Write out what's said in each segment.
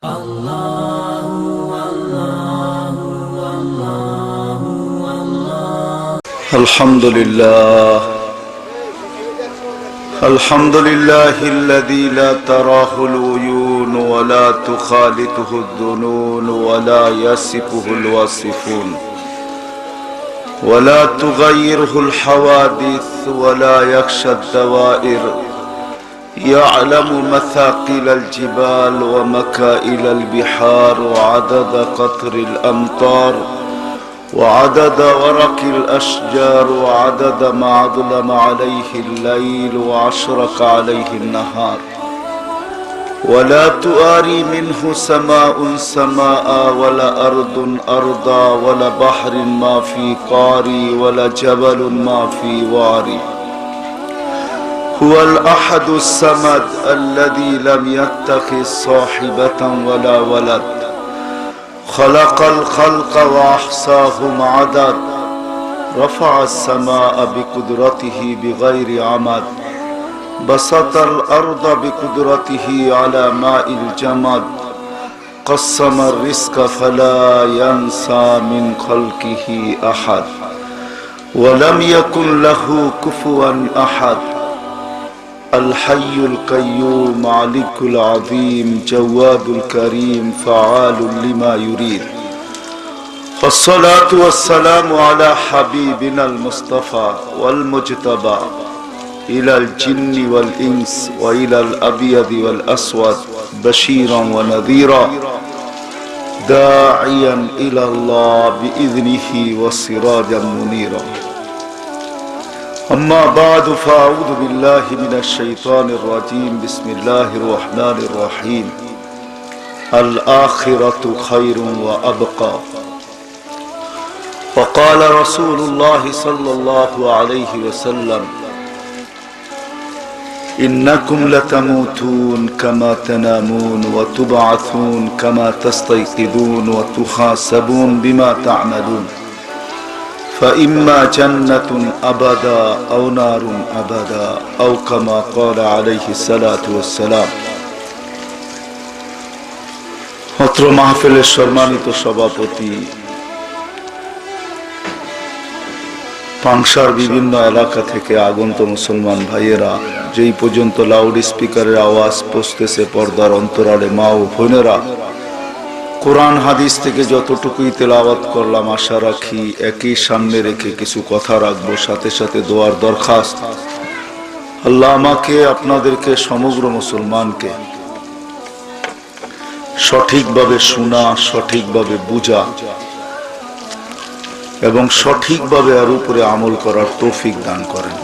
الحمد لله الذي لا تراه العيون ولا تخالطه الظنون ولا يصفه الواصفون ولا تغيره الحوادث ولا يخشى الدوائر يعلم مثاقيل الجبال ومكائل البحار وعدد قطر الأمطار وعدد ورق الأشجار وعدد ما أظلم عليه الليل وأشرق عليه النهار ولا تواري منه سماء سماء ولا أرض أرضا ولا بحر ما في قاري ولا جبل ما في واري هو الأحد الصمد الذي لم يتخذ صاحبة ولا ولد خلق الخلق وأحصاهم عدد رفع السماء بقدرته بغير عمد بسط الأرض بقدرته على ماء الجمد قسم الرزق فلا ينسى من خلقه أحد ولم يكن له كفوا أحد الحي القيوم مالك العظيم جواد الكريم فعال لما يريد والصلاة والسلام على حبيبنا المصطفى والمجتبى إلى الجن والإنس وإلى الأبيض والأسود بشيرا ونذيرا داعيا إلى الله بإذنه وسراجا منيرا أما بعد فأعوذ بالله من الشيطان الرجيم بسم الله الرحمن الرحيم الآخرة خير وأبقى وقال رسول الله صلى الله عليه وسلم إنكم لتموتون كما تنامون وتبعثون كما تستيقظون وتحاسبون بما تعملون فإما جنة أبدا أو نار أبدا أو كما قال عليه الصلاة والسلام অত্র মাহফিলের সম্মানিত সভাপতি পাংশার বিভিন্ন এলাকা থেকে আগত মুসলমান ভাইয়েরা, যেই পর্যন্ত লাউড স্পিকারের আওয়াজ পৌঁছতেছে পর্দার অন্তরালে মা ও বোনেরা, কোরআন হাদিস থেকে যতটুকুই তেলাওয়াত করলাম আশা রাখি একই সামনে রেখে কিছু কথা রাখবো, সাথে সাথে দোয়ার দরখাস্ত। আল্লাহ আমাকে আপনাদেরকে সমগ্র মুসলমানকে সঠিকভাবে শোনা, সঠিকভাবে বুঝা এবং সঠিকভাবে এর উপরে আমল করার তৌফিক দান করেন।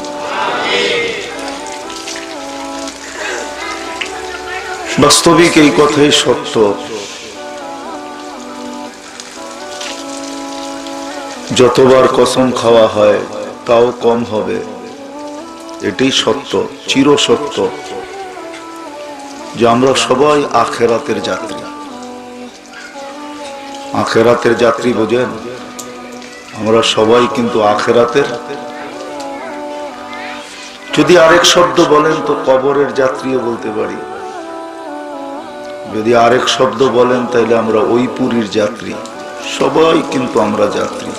বাস্তবিক এই কথাই সত্য, যতবার কসম খাওয়া হয় তাও কম হবে। এটাই সত্য, চির সত্য যে আমরা সবাই আখেরাতের যাত্রী। আখেরাতের যাত্রী বোঝেন? আমরা সবাই কিন্তু আখেরাতের, যদি আরেক শব্দ বলেন তো কবরের যাত্রীও বলতে পারি, যদি আরেক শব্দ বলেন তাহলে আমরা ওই পুরীর যাত্রী। সবাই কিন্তু আমরা যাত্রী।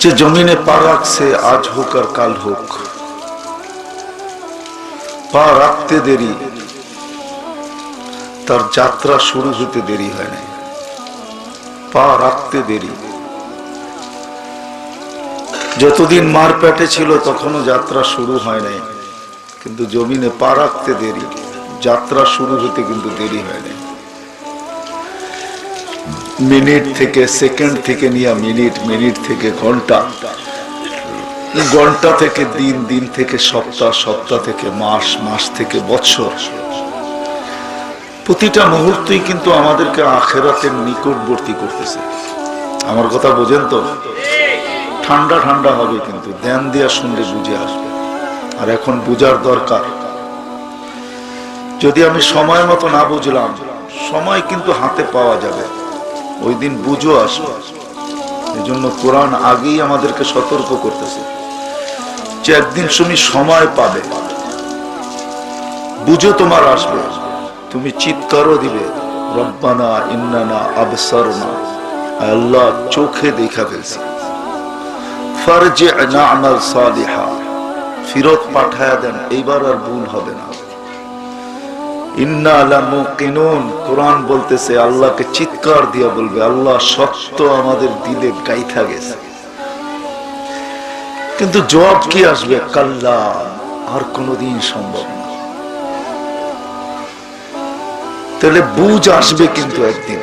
যে জমিনে পা রাখছে আজ হোক আর কাল হোক, পা রাখতে দেরি, তার যাত্রা শুরু হতে দেরি হয় না। পা রাখতে দেরি, যতদিন মার পেটে ছিল তখনও যাত্রা শুরু হয় নাই, কিন্তু জমিনে পা রাখতে দেরি, যাত্রা শুরু হতে কিন্তু দেরি হয় নাই। মিনিট থেকে সেকেন্ড থেকে নিয়ে মিনিট, মিনিট থেকে ঘন্টা, ঘন্টা থেকে দিন, দিন থেকে সপ্তাহ, সপ্তাহ থেকে মাস, মাস থেকে বছর, প্রতিটা মুহূর্তই কিন্তু আমাদেরকে আখেরাতের নিকটবর্তী করতেছে। আমার কথা বোঝেন তো? ঠান্ডা ঠান্ডা হবে কিন্তু ধ্যান দিয়া শুনলে বুঝে আসবে। আর এখন বুঝার দরকার। যদি আমি সময় মতো না বুঝলাম, সময় কিন্তু হাতে পাওয়া যাবে, ওই দিন বুঝো আসবে। এই জন্য কোরআন আগেই আমাদেরকে সতর্ক করতেছে যে একদিন তুমি সময় পাবে, বুঝো তোমার আসবে, তুমি চিৎকারও দিবে, রব্বানা ইন্নানা আবসারনা, আল্লাহ চোখে দেখা ফেলছি, ফারজি'না আমাল সালিহা, ফিরত পাঠায়া দেন, এইবার আর ভুল হবে না। ইন্না লামুকিনুন, কোরআন বলতেছে আল্লাহকে চিৎকার দিয়া বলবে, আল্লাহ সত্য আমাদের দিলে গাইথা গেছে। কিন্তু জবাব কি আসবে? কাল্লা, আর কোনদিন সম্ভব না। তাহলে বুঝ আসবে কিন্তু একদিন।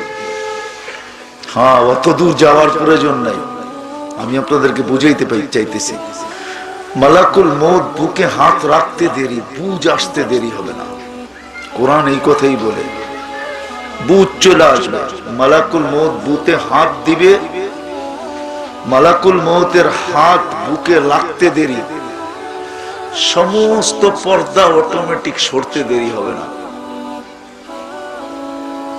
হ্যাঁ, অত দূর যাওয়ার প্রয়োজন নাই, আমি আপনাদেরকে বুঝাইতে চাইতেছি। মালাকুল মউত বুকে হাত রাখতে দেরি, বুঝ আসতে দেরি হবে না। কোরআন এই কথাই বলে, বুঝ চলে আসবে। মালাকুল মউত বুকে হাত দিবে, মালাকুল মউতের হাত বুকে লাগতে দেরি, সমস্ত পর্দা অটোমেটিক সরতে দেরি হবে না।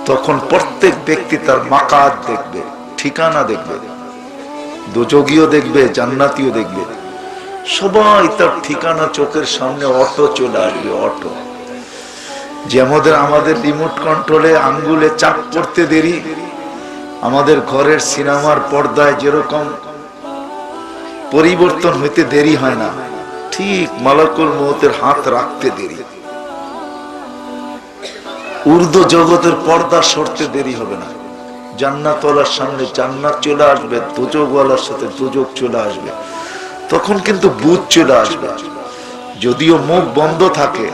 তখন প্রত্যেক ব্যক্তি তার মাকাত দেখবে, ঠিকানা দেখবে, দোজগীও দেখবে, জান্নাতীয় দেখবে, সবাই তার ঠিকানা চোখের সামনে অটো চলে আসবে। অটো যে আমাদের রিমোট কন্ট্রোলে আঙ্গুলে চাপ পড়তে দেরি, আমাদের ঘরের সিনেমার পর্দায় যেরকম পরিবর্তন হইতে দেরি হয় না, ঠিক মালাকুল মউতের হাত রাখতে দেরি। উর্দু জগতের পর্দা সরতে দেরি হবে না। জান্নাতওয়ালার সামনে জান্নাত চলে আসবে, দোজখওয়ালার সাথে দোজখ চলে আসবে। তখন কিন্তু বুঝ চলে আসবে। যদিও মুখ বন্ধ থাকে,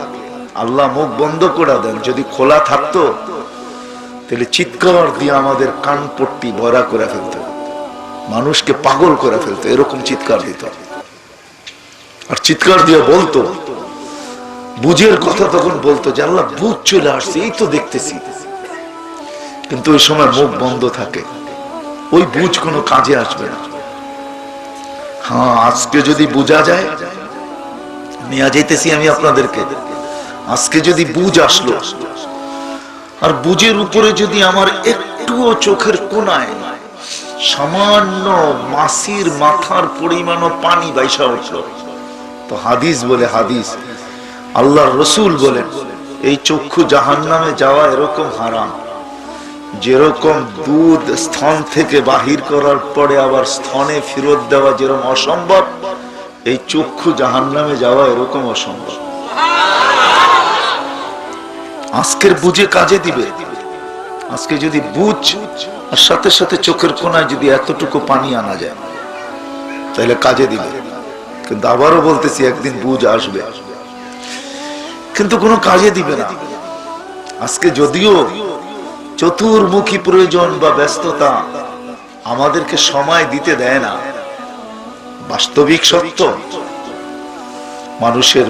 আল্লাহ মুখ বন্ধ করে দেন, যদি খোলা থাকতো তাহলে চিৎকার দিয়ে আমাদের কান পট্টি ভরা করে ফেলতো, মানুষকে পাগল করে ফেলতো, এরকম চিৎকার দিত। আর চিৎকার দিয়ে বলতো, বুঝের কথা তখন বলতো যে আল্লাহ বুঝ চলে আসছে, এই তো দেখতেছি। কিন্তু ওই সময় মুখ বন্ধ থাকে, ওই বুঝ কোনো কাজে আসবে না। হ্যাঁ, আজকে যদি বুঝা যায়, নিয়ে যাইতেছি আমি আপনাদেরকে, আজকে যদি বুঝ আসলো, আর বুঝের উপরে যদি আমার একটুও চোখের কোনায় সামান্য মাছির মাথার পরিমাণও পানি বাইসা উঠলো, তো হাদিস বলে, হাদিস আল্লাহর রাসূল বলেন, এই চক্ষু জাহান্নামে যাওয়া এরকম হারাম, যেরকম দুধ স্তন থেকে বাহির করার পরে আবার স্তনে ফেরত দেওয়া যেরকম অসম্ভব, এই চক্ষু জাহান্নামে যাওয়া এরকম অসম্ভব। আজকের বুঝে কাজে দিবে। আজকে যদি বুঝ আর সাথে সাথে চোখের কোনায় যদি এতটুকু পানি আনা যায়, তাহলে কাজে দিবে। কিন্তু আবারও বলতেছি, একদিন বুঝ আসবে, কিন্তু কোনো কাজে দিবে না। আজকে যদিও চতুর্মুখী প্রয়োজন বা ব্যস্ততা আমাদেরকে সময় দিতে দেয় না, বাস্তবিক সত্য, মানুষের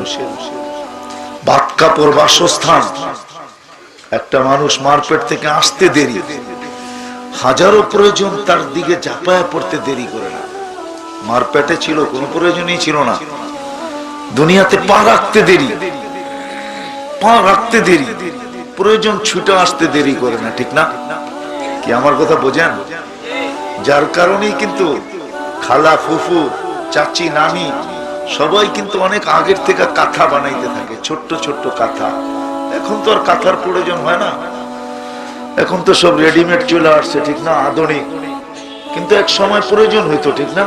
ভাত কাপড় বাসস্থান, একটা মানুষ মারপেট থেকে আসতে দেরি, হাজারো প্রয়োজন তার দিকে ঝাঁপায় পড়তে দেরি করে না। মারপেটে ছিল, কোনো প্রয়োজনই ছিল না। দুনিয়াতে পা রাখতে দেরি, পা রাখতে দেরি, প্রয়োজন ছুটে আসতে দেরি করে না, ঠিক না? কি আমার কথা বোঝেন? যার কারণেই কিন্তু খালা, ফুফু, চাচি, নানি সবাই কিন্তু অনেক আগের থেকে কাঁথা বানাইতে থাকে, ছোট্ট ছোট্ট কাঁথা। এখন তো আর কাঁথার প্রয়োজন হয় না, এখন তো সব রেডিমেড চলে আসছে, ঠিক না, আধুনিক। কিন্তু এক সময় প্রয়োজন হইতো, ঠিক না?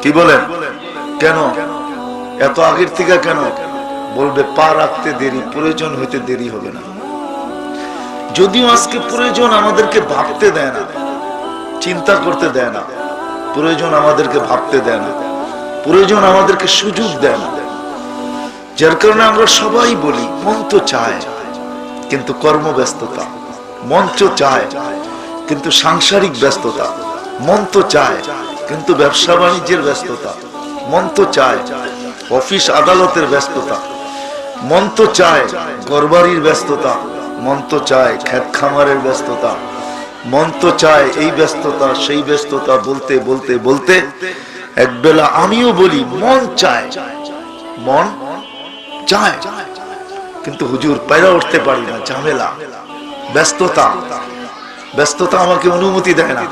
কি বলেন? কেন এত আগের থেকে কেন? বলবে পা রাখতে দেরি, প্রয়োজন হইতে দেরি হবে না। যদিও আজকে প্রয়োজন আমাদেরকে ভাবতে দেয় না, চিন্তা করতে দেয় না, প্রয়োজন আমাদেরকে ভাবতে দেয় না, প্রয়োজন আমাদেরকে সুযোগ দেয় না। যার কারণে আমরা সবাই বলি, মন তো চায় কিন্তু কর্মব্যস্ততা, মন তো চায় কিন্তু সাংসারিক ব্যস্ততা, মন তো চায় কিন্তু ব্যবসা বাণিজ্যের ব্যস্ততা, মন তো চায় অফিস আদালতের ব্যস্ততা, মন তো চায় ঘরবাড়ির ব্যস্ততা, মন তো চায় ক্ষেত খামারের ব্যস্ততা, মন তো চায় এই ব্যস্ততা সেই ব্যস্ততা। বলতে বলতে বলতে একবেলা আমিও বলি, মন চায়, মন চায়, কিন্তু হুজুর পায়রা উঠতে পারি না, ঝামেলা, ব্যস্ততা, ব্যস্ততা আমাকে অনুমতি দেয় না।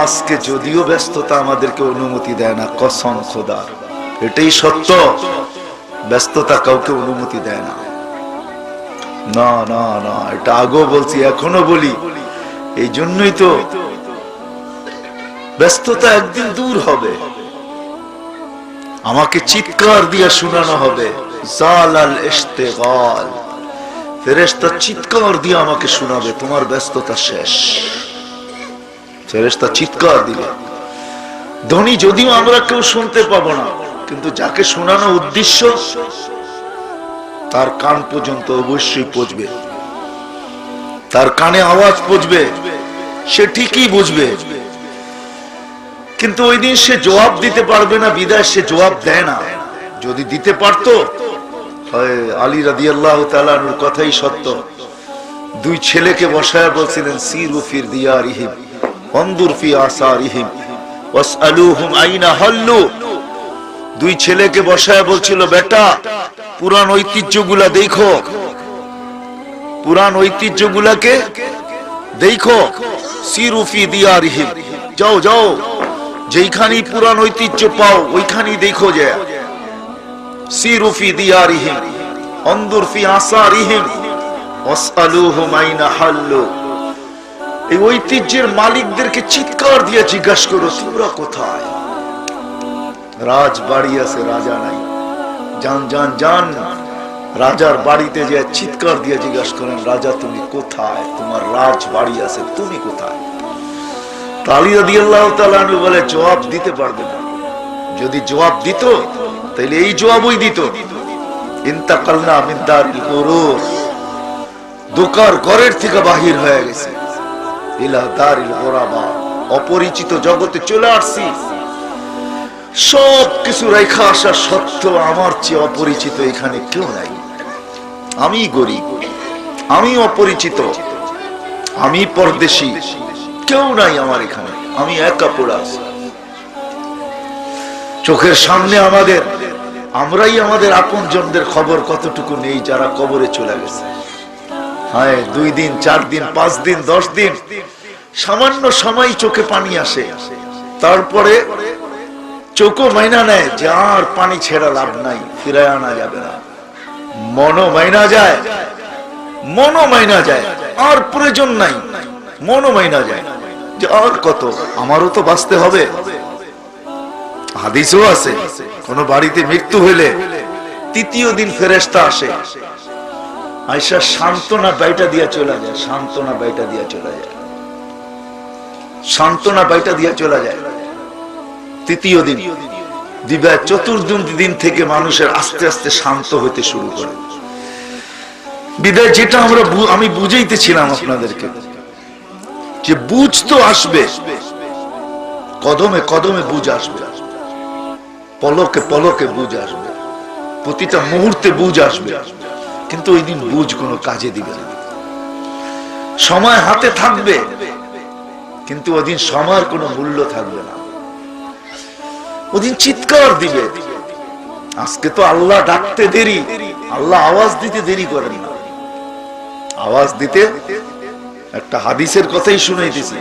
আজকে যদিও ব্যস্ততা আমাদেরকে অনুমতি দেয় না, কসম খোদার, এটাই সত্য, ব্যস্ততা কাউকে অনুমতি দেয় না। না না না, এটা আগেও বলছি, এখনো বলি। এই জন্যই তো ব্যস্ততা একদিন দূর হবে, আমাকে চিৎকার দিয়ে শোনানো হবে, জালাল ইশতিগাল, ফেরেশতা চিৎকার দিয়ে আমাকে শোনাবে তোমার ব্যস্ততা শেষ। ফেরেশতা চিৎকার দিবে। ধ্বনি যদিও আমরা কেউ শুনতে পাবো না, কিন্তু যাকে শোনানো উদ্দেশ্য তার কান পর্যন্ত অবশ্যই পৌঁছবে, তার কানে আওয়াজ পৌঁছবে, সে ঠিকই বুঝবে। কিন্তু ওই দিন সে জবাব দিতে পারবে না, বিদায় সে জবাব দেয় না। যদি দিতে পারতো, আলী রাদিয়াল্লাহু তাআলা আনহুর কথাই সত্য। দুই ছেলেকে বসায় বলছিলেন, সিরু ফির দিয়ারিহিম ওয়ানদুর ফি আসারিহিম ওয়াসআলুহুম আইনা হাল্লু। দুই ছেলেকে বসায় বলছিল, বেটা পুরান ঐতিহ্যগুলা দেখো, পুরান ঐতিহ্যগুলাকে দেখো, সিরু ফি দিয়ারিহিম, যাও যাও, যেখানেই পুরান ঐতিহ্য পাও ওইখানেই দেখো যে, সিরু ফি দিয়ারিহিম ওয়ানদুর ফি আসারিহিম ওয়াসআলুহুম আইনা হাল্লু। এই ঐতিহ্যের মালিকদেরকে চিৎকার দিয়ে জিজ্ঞাসা করো, তোমরা কোথায়? রাজবাড়ি আছে, রাজা নাই, যান যান যান রাজার বাড়িতে যে চিৎকার দিয়ে জিজ্ঞাসা করেন, রাজা তুমি কোথায়? তোমার রাজবাড়ি আছে, তুমি কোথায়? আলী রাদিয়াল্লাহু তাআলা আনহু বলে, জবাব দিতে পারবে না। যদি জবাব দিত তাহলে এই জবাবই দিত, ইন্তাকালনা মিন দারিল গুরুর, দোকার ঘরের থেকে বাহির হয়ে গেছে, ইলা দারিল গুরাবা, অপরিচিত জগতে চলে আসছি। সব কিছু রেখা আসা সত্ত্বেও আমার চেয়ে অপরিচিত এখানে কেউ নাই। আমি গরিব, আমি অপরিচিত, আমি পরদেশী, কেউ নাই আমার এখানে, আমি একা পড়ে আছি। চোখের সামনে আমাদের, আমরাই আমাদের আপনজনদের খবর কতটুকু নেই যারা কবরে চলে গেছে। হ্যাঁ, 2 দিন 4 দিন 5 দিন 10 দিন, সামান্য সময় চোখে পানি আসে, তারপরে চোখও মাইনা নেয় যে আর পানি ছেড়া লাভ নাই, ফিরায় আনা যাবে না। মনও মাইনা যায়, মনও মাইনা যায়, আর প্রয়োজন নাই, মনও মাইনা যায় যে আর কত, আমারও তো বাঁচতে হবে। হাদিসও আছে, কোন বাড়িতে মৃত্যু হইলে 3য় দিন ফেরেশতা আসে, আয়েশা সান্ত্বনা বাইটা দিয়া চলে যায়, সান্ত্বনা বাইটা দিয়া চলে যায়, সান্ত্বনা বাইটা দিয়া চলে যায়। 3য় দিন দিবা, 4র্থ দিন থেকে মানুষের আস্তে আস্তে শান্ত হতে শুরু করে। বিদায় যেটা আমি বুঝাইতেছিলাম আপনাদেরকে, যে বুঝ তো আসবে, কদমে কদমে বুঝ আসবে, পলকে পলকে বুঝ আসবে, প্রতিটা মুহূর্তে বুঝ আসবে, কিন্তু ওই দিন বুঝ কোনো কাজে দিবে না। সময় হাতে থাকবে, কিন্তু ওই দিন সময়ের কোনো মূল্য থাকবে না। ওদিন চিৎকার দিবে। আজকে তো আল্লাহ ডাকতে দেরি, আল্লাহ আওয়াজ দিতে দেরি করেন না। আওয়াজ দিতে, একটা হাদিসের কথাই শুনাইতেছি,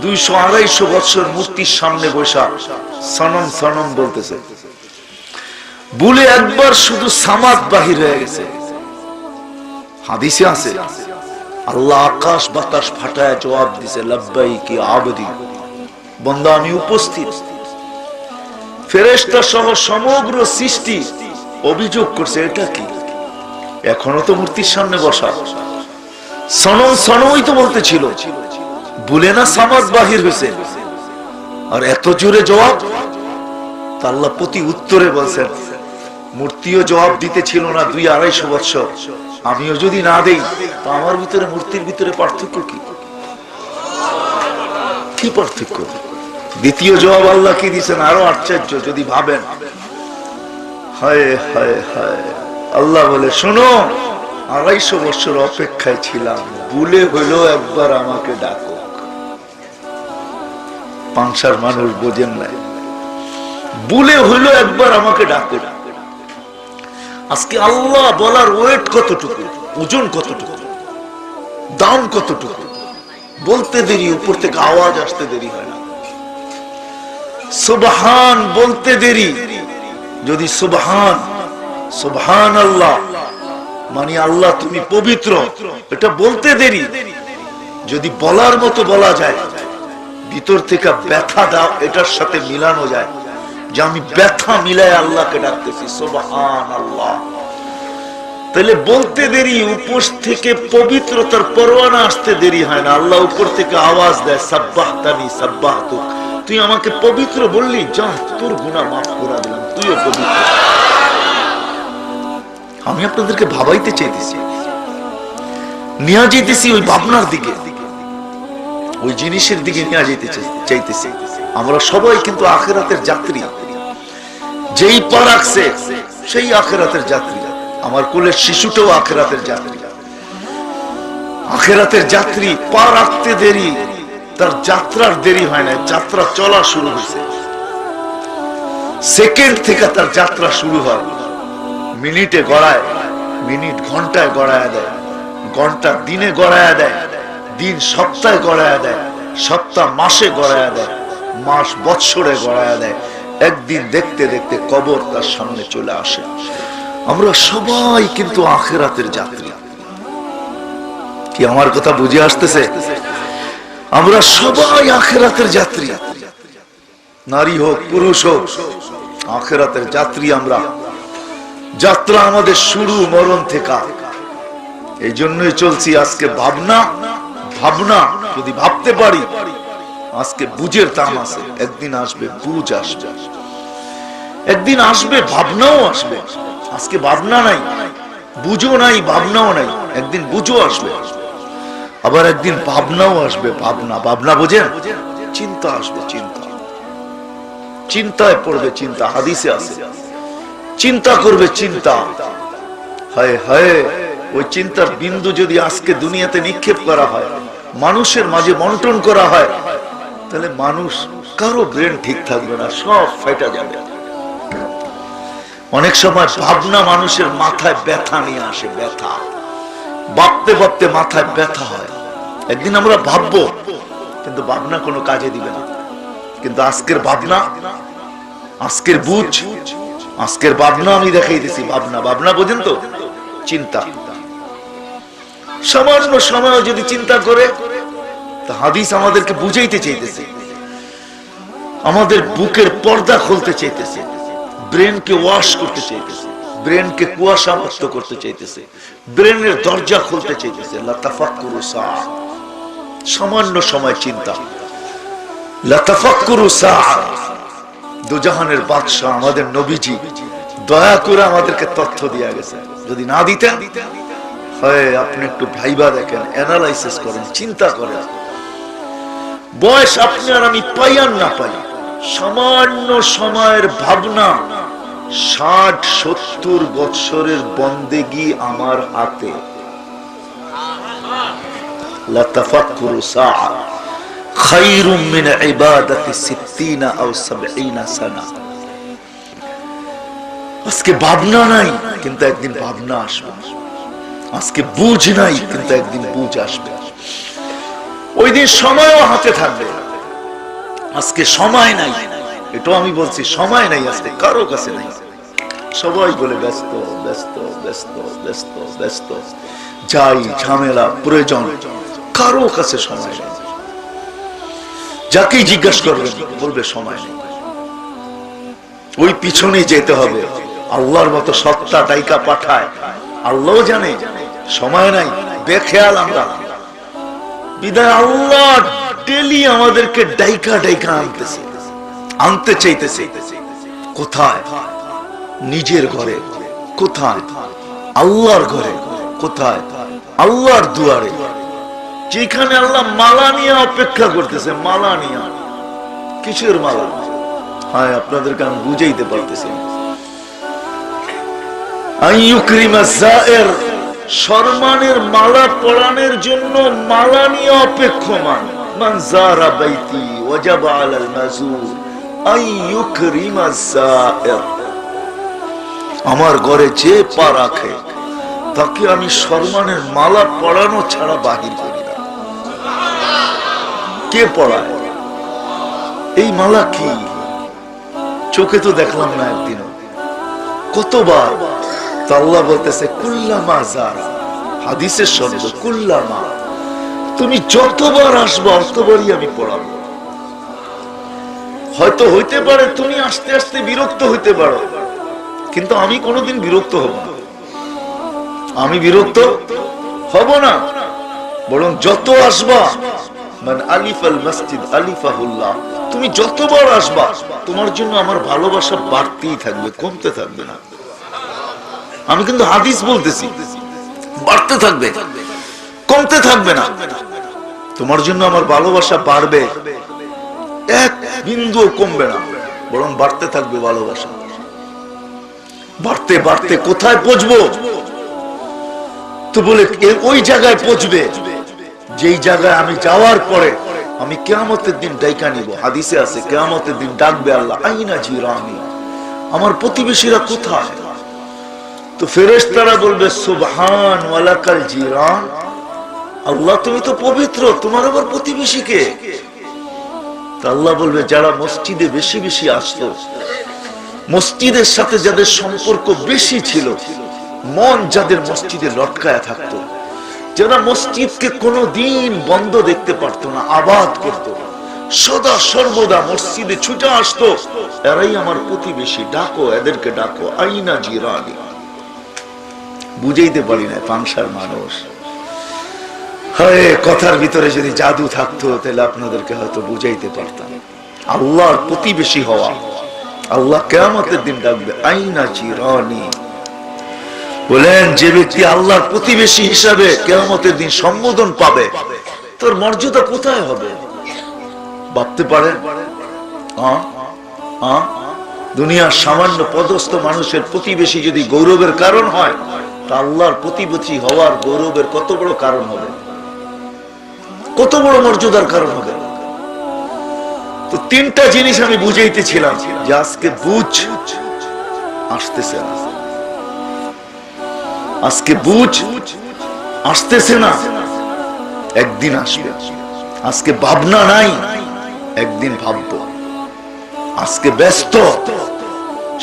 200-250 বছর মূর্তির সামনে বসা সনম সনম বলতেছে, বলে একবার শুধু সামাদ বাহির হয়ে গেছে। হাদিসে আছে, আল্লাহ আকাশ বাতাস ফাটায় জবাব দিছে, লাব্বাইকি আবদি, বান্দা আমি উপস্থিত। ফেরেশতা সহ সমগ্র সৃষ্টি অভিযোগ করছে, এটা কি? এখনো তো মূর্তির সামনে বসা, সনম সনমই তো বলতেছিল, বলে না সামাদ বাহির হয়েছে, আর এত জোরে জবাব। আল্লাহ প্রতি উত্তরে বলছেন, মূর্তিও জবাব দিতেছিল না 200-250 বছর, আমিও যদি না দেই তো আমার ভিতরে মূর্তির ভিতরে পার্থক্য কি? কি পার্থক্য? দ্বিতীয় জবাব আল্লাহ কি দিয়েছেন, আরো আশ্চর্য যদি ভাবেন। হায় হায় হায়, আল্লাহ বলে, শোনো, 250 বছর অপেক্ষায় ছিলাম, ভুলে হইল একবার আমাকে ডাকো। পাংশার মানুষ বোঝেন নাই, ভুলে হইল একবার আমাকে ডাকো। আজকে আল্লাহ বলার ওয়েট কতটুকু, ওজন কতটুকু, দাম কতটুকু, বলতে দেরি, উপর থেকে আওয়াজ আসতে দেরি হয় না। সুবহান বলতে দেরি, যদি সুবহান সুবহান আল্লাহ মানে আল্লাহ তুমি পবিত্র, এটা বলতে দেরি, যদি বলার মতো বলা যায়, ভিতর থেকে ব্যথা দাও এটার সাথে মিলানো যায়, যে আমি ব্যথা মিলাই আল্লাহকে ডাকতেছি সুবহানাল্লাহ, তাহলে বলতে দেরি, উপর থেকে পবিত্রতার পরোয়ানা আসতে দেরি হয় না। আল্লাহ উপর থেকে আওয়াজ দেয়, সাব্বাহতানি সাব্বাহতুক, তুই আমাকে পবিত্র বললি, যা তোর গুনাহ মাফ করে দিলাম, তুইও পবিত্র। আমি আপনাদেরকে ভাবাইতে চাইতেছি, নিয়ে যেতেছি ওই ভাবনার দিকে, ওই জিনিসের দিকে নিয়ে যেতে চাইতেছি। আমরা সবাই কিন্তু আখিরাতের যাত্রী, যেই পা রাখছে সেই আখিরাতের যাত্রী। আমার কোলের শিশুটাও আখিরাতের যাত্রী, আখিরাতের যাত্রী। পা রাখতে দেরি, তার যাত্রার দেরি হয় না, যাত্রা চলা শুরু হয়েছে। সেকেন্ড থেকে তার যাত্রা শুরু হয়, মিনিটে গড়ায়, মিনিট ঘন্টায় গড়ায় দেয়, ঘন্টা দিনে গড়ায় দেয়, দিন সপ্তাহে গড়ায় দেয়, সপ্তাহ মাসে গড়ায় দেয়, মাস বৎসরে গড়ায় দেয়। একদিন দেখতে দেখতে কবর তার সামনে চলে আসে। আমরা সবাই কিন্তু আখিরাতের যাত্রী। কি আমার কথা বুঝে আসতেছে? আমরা সবাই আখিরাতের যাত্রী, নারী হোক পুরুষ হোক, আখিরাতের যাত্রী আমরা। যাত্রা আমাদের শুরু মরণ থেকে, এই জন্যই চলছি। আজকে ভাবনা, ভাবনা যদি ভাবতে পারি, আজকে বুঝের দাম আছে, একদিন আসবে বুঝ আসবে, একদিন আসবে ভাবনাও আসবে। আজকে ভাবনা নাই, বুঝও নাই, ভাবনাও নাই, একদিন বুঝও আসবে, আবার একদিন ভাবনাও আসবে। ভাবনা, ভাবনা বোঝেন, চিন্তা আসবে, চিন্তা, চিন্তায় পড়বে, চিন্তা হাদিসে আছে, চিন্তা করবে, চিন্তা। হায় হায়, ওই চিন্তার বিন্দু যদি আজকে দুনিয়াতে নিক্ষেপ করা হয়, মানুষের মাঝে বন্টন করা হয়, তাহলে মানুষ, কারো ব্রেন ঠিক থাকবে না, সব ফেটা যাবে। অনেক সময় ভাবনা মানুষের মাথায় ব্যথা নিয়ে আসে, ব্যথা, ভাবতে ভাবতে মাথায় ব্যথা হয়। একদিন আমরা ভাববো, কিন্তু ভাবনা কোনো কাজে দিবে না। কিন্তু আজকের ভাবনা, আজকের বুঝ, আজকের ভাবনা আমি দেখাই দিছি। ভাবনা, ভাবনা বোঝেন তো, চিন্তা। সামান্য সময় যদি চিন্তা করে, তা হাদিস আমাদেরকে বুঝাইতে চাইতেছে, আমাদের বুকের পর্দা খুলতে চাইতেছে, ব্রেনকে ওয়াশ করতে চাইতেছে, ব্রেনকে কুয়াশা মুক্ত করতে চাইতেছে, ব্রেনের দরজা খুলতে চাইতেছে। লাতাফাক্কুরু সাআ, সামান্য সময় চিন্তা। লাতাফাক্কুরু সাআ, দুজাহানের বাদশা আমাদের নবীজি দয়া করে আমাদেরকে তথ্য দিয়ে গেছে। যদি না দিতেন, হয় আপনি একটু ভাইবা দেখেন, অ্যানালাইসিস করেন, চিন্তা করেন। বয়স আপনি আর আমি পাই আর না পাই, সামান্য সময়ের ভাবনা 60-70 বৎসরের বন্দেগী আমার হাতে। লাতাফাক্কুরু সাআ খায়রুম মিন ইবাদাতি 60 আও 70 সানা। আজকে ভাবনা নাই, কিন্তু একদিন ভাবনা আসবে। আজকে বুঝ নাই, কিন্তু একদিন বুঝ আসবে। ওই দিন সময়ও হাতে থাকবে। আজকে সময় নাই, এটাও আমি বলছি, সময় নাই আজকে কারো কাছে নাই। সবাই বলে ব্যস্ত ব্যস্ত ব্যস্ত ব্যস্ত ব্যস্ত, যাই ঝামেলা প্রয়োজন, কারো কাছে সময় নেই। যাকেই জিজ্ঞাসা করবেন বলবে সময় নেই। ওই পিছনে যেতে হবে। আল্লাহর মতো সত্তা ডাইকা পাঠায়, আল্লাহ জানে সময় নাই, বেখেয়াল আমরা। বিদায় আল্লাহ ডেলি আমাদেরকে ডাইকা ডাইকা আনতেছে, আনতে চাইতেছে। কোথায়? নিজের ঘরে। কোথায়? আল্লাহর ঘরে। কোথায়? আল্লাহর দুয়ারে, যেখানে আল্লাহ মালা নিয়ে অপেক্ষা করতেছে। মালা নিয়ে, কিসের মালা? হ্যাঁ, আপনাদেরকে আমি বুঝাইতে পারতেছি। সম্মানের মালা পরানোর জন্য মালা নিয়ে অপেক্ষমান। মান যারা বাইতি ওয়াজাবা আলাল মাজুর আন ইউকরিমা যায়ের। আমার ঘরে যে পা রাখে, তাকে আমি সম্মানের মালা পরানো ছাড়া বাহির করি না। কে পড়ায় এই মালা? কি চোখে তো দেখলাম না একদিনও। কতবার তো আল্লাহ বলতেছে, কুল্লামা যারা, হাদিসের শব্দ কুল্লামা, তুমি যতবার আসবা অতবারই আমি পড়াবো। হয়তো হইতে পারে তুমি আস্তে আস্তে বিরক্ত হইতে পারো, কিন্তু আমি কোনোদিন বিরক্ত হব না। আমি বিরক্ত হব না, বরং যত আসবা, মান আলিফাল মসজিদ আলিফাহুল্লাহ, তুমি যতবার আসবা তোমার জন্য আমার ভালোবাসা বাড়তেই থাকবে, কমতে থাকবে না। আমি কিন্তু হাদিস বলতেছি, বাড়তে থাকবে, কমতে থাকবে না। তোমার জন্য আমার ভালোবাসা বাড়বে, এক বিন্দু কমবে না, বরং বাড়তে থাকবে ভালোবাসা। বাড়তে বাড়তে কোথায় পৌঁছবো? তো বলে ওই জায়গায় পৌঁছবে যেই জায়গায় আমি যাওয়ার পরে আমি কিয়ামতের দিন ডাইকা নিব। হাদিসে আছে কিয়ামতের দিন ডাকবে আল্লাহ, আইনা জিরানি, আমার প্রতিবেশীরা কোথায়? তো ফেরেশতারা বলবে সুবহান ওয়ালাকাল জিরান, আল্লাহ তুমি তো পবিত্র, তোমার আবার প্রতিবেশী কে? আল্লাহ বলবে যারা মসজিদে বেশি বেশি আসতো, মসজিদের সাথে যাদের সম্পর্ক বেশি ছিল, মন যাদের মসজিদে লটকায়া থাকতো, যারা মসজিদকে কোনোদিন বন্ধ দেখতে পারতো না, আবাদ করত, সদা সর্বদা মসজিদে ছুটে আসতো, এরাই আমার প্রতিবেশী, ডাকো এদেরকে ডাকো, আইনা জিরানি। বুঝাইতে পারি না, পাংশার মানুষ। হয় কথার ভিতরে যদি জাদু থাকতো তাহলে আপনাদেরকে হয়তো বুঝাইতে পারতাম। আল্লাহর প্রতিবেশী হওয়া, আল্লাহ কিয়ামতের দিন ডাকবে আইনা জিরানি। বলেন যে ব্যক্তি আল্লাহর প্রতিবেশী হিসাবে কিয়ামতের দিন সম্বোধন পাবে, তার মর্যাদা কোথায় হবে ভাবতে পারেন? দুনিয়ার সামান্য পদস্থ মানুষের প্রতিবেশী যদি গৌরবের কারণ হয়, তা আল্লাহর প্রতিবেশী হওয়ার গৌরবের কত বড় কারণ হবে, কত বড় মর্যাদার কারণ হবে। তো তিনটা জিনিস আমি বুঝাইতেছিলাম যে আজকে বুঝ আসতেছে না, আজকে বুঝ আসতেছে না, একদিন আসবে। আজকে ভাবনা নাই, একদিন ভাববো। আজকে ব্যস্ত,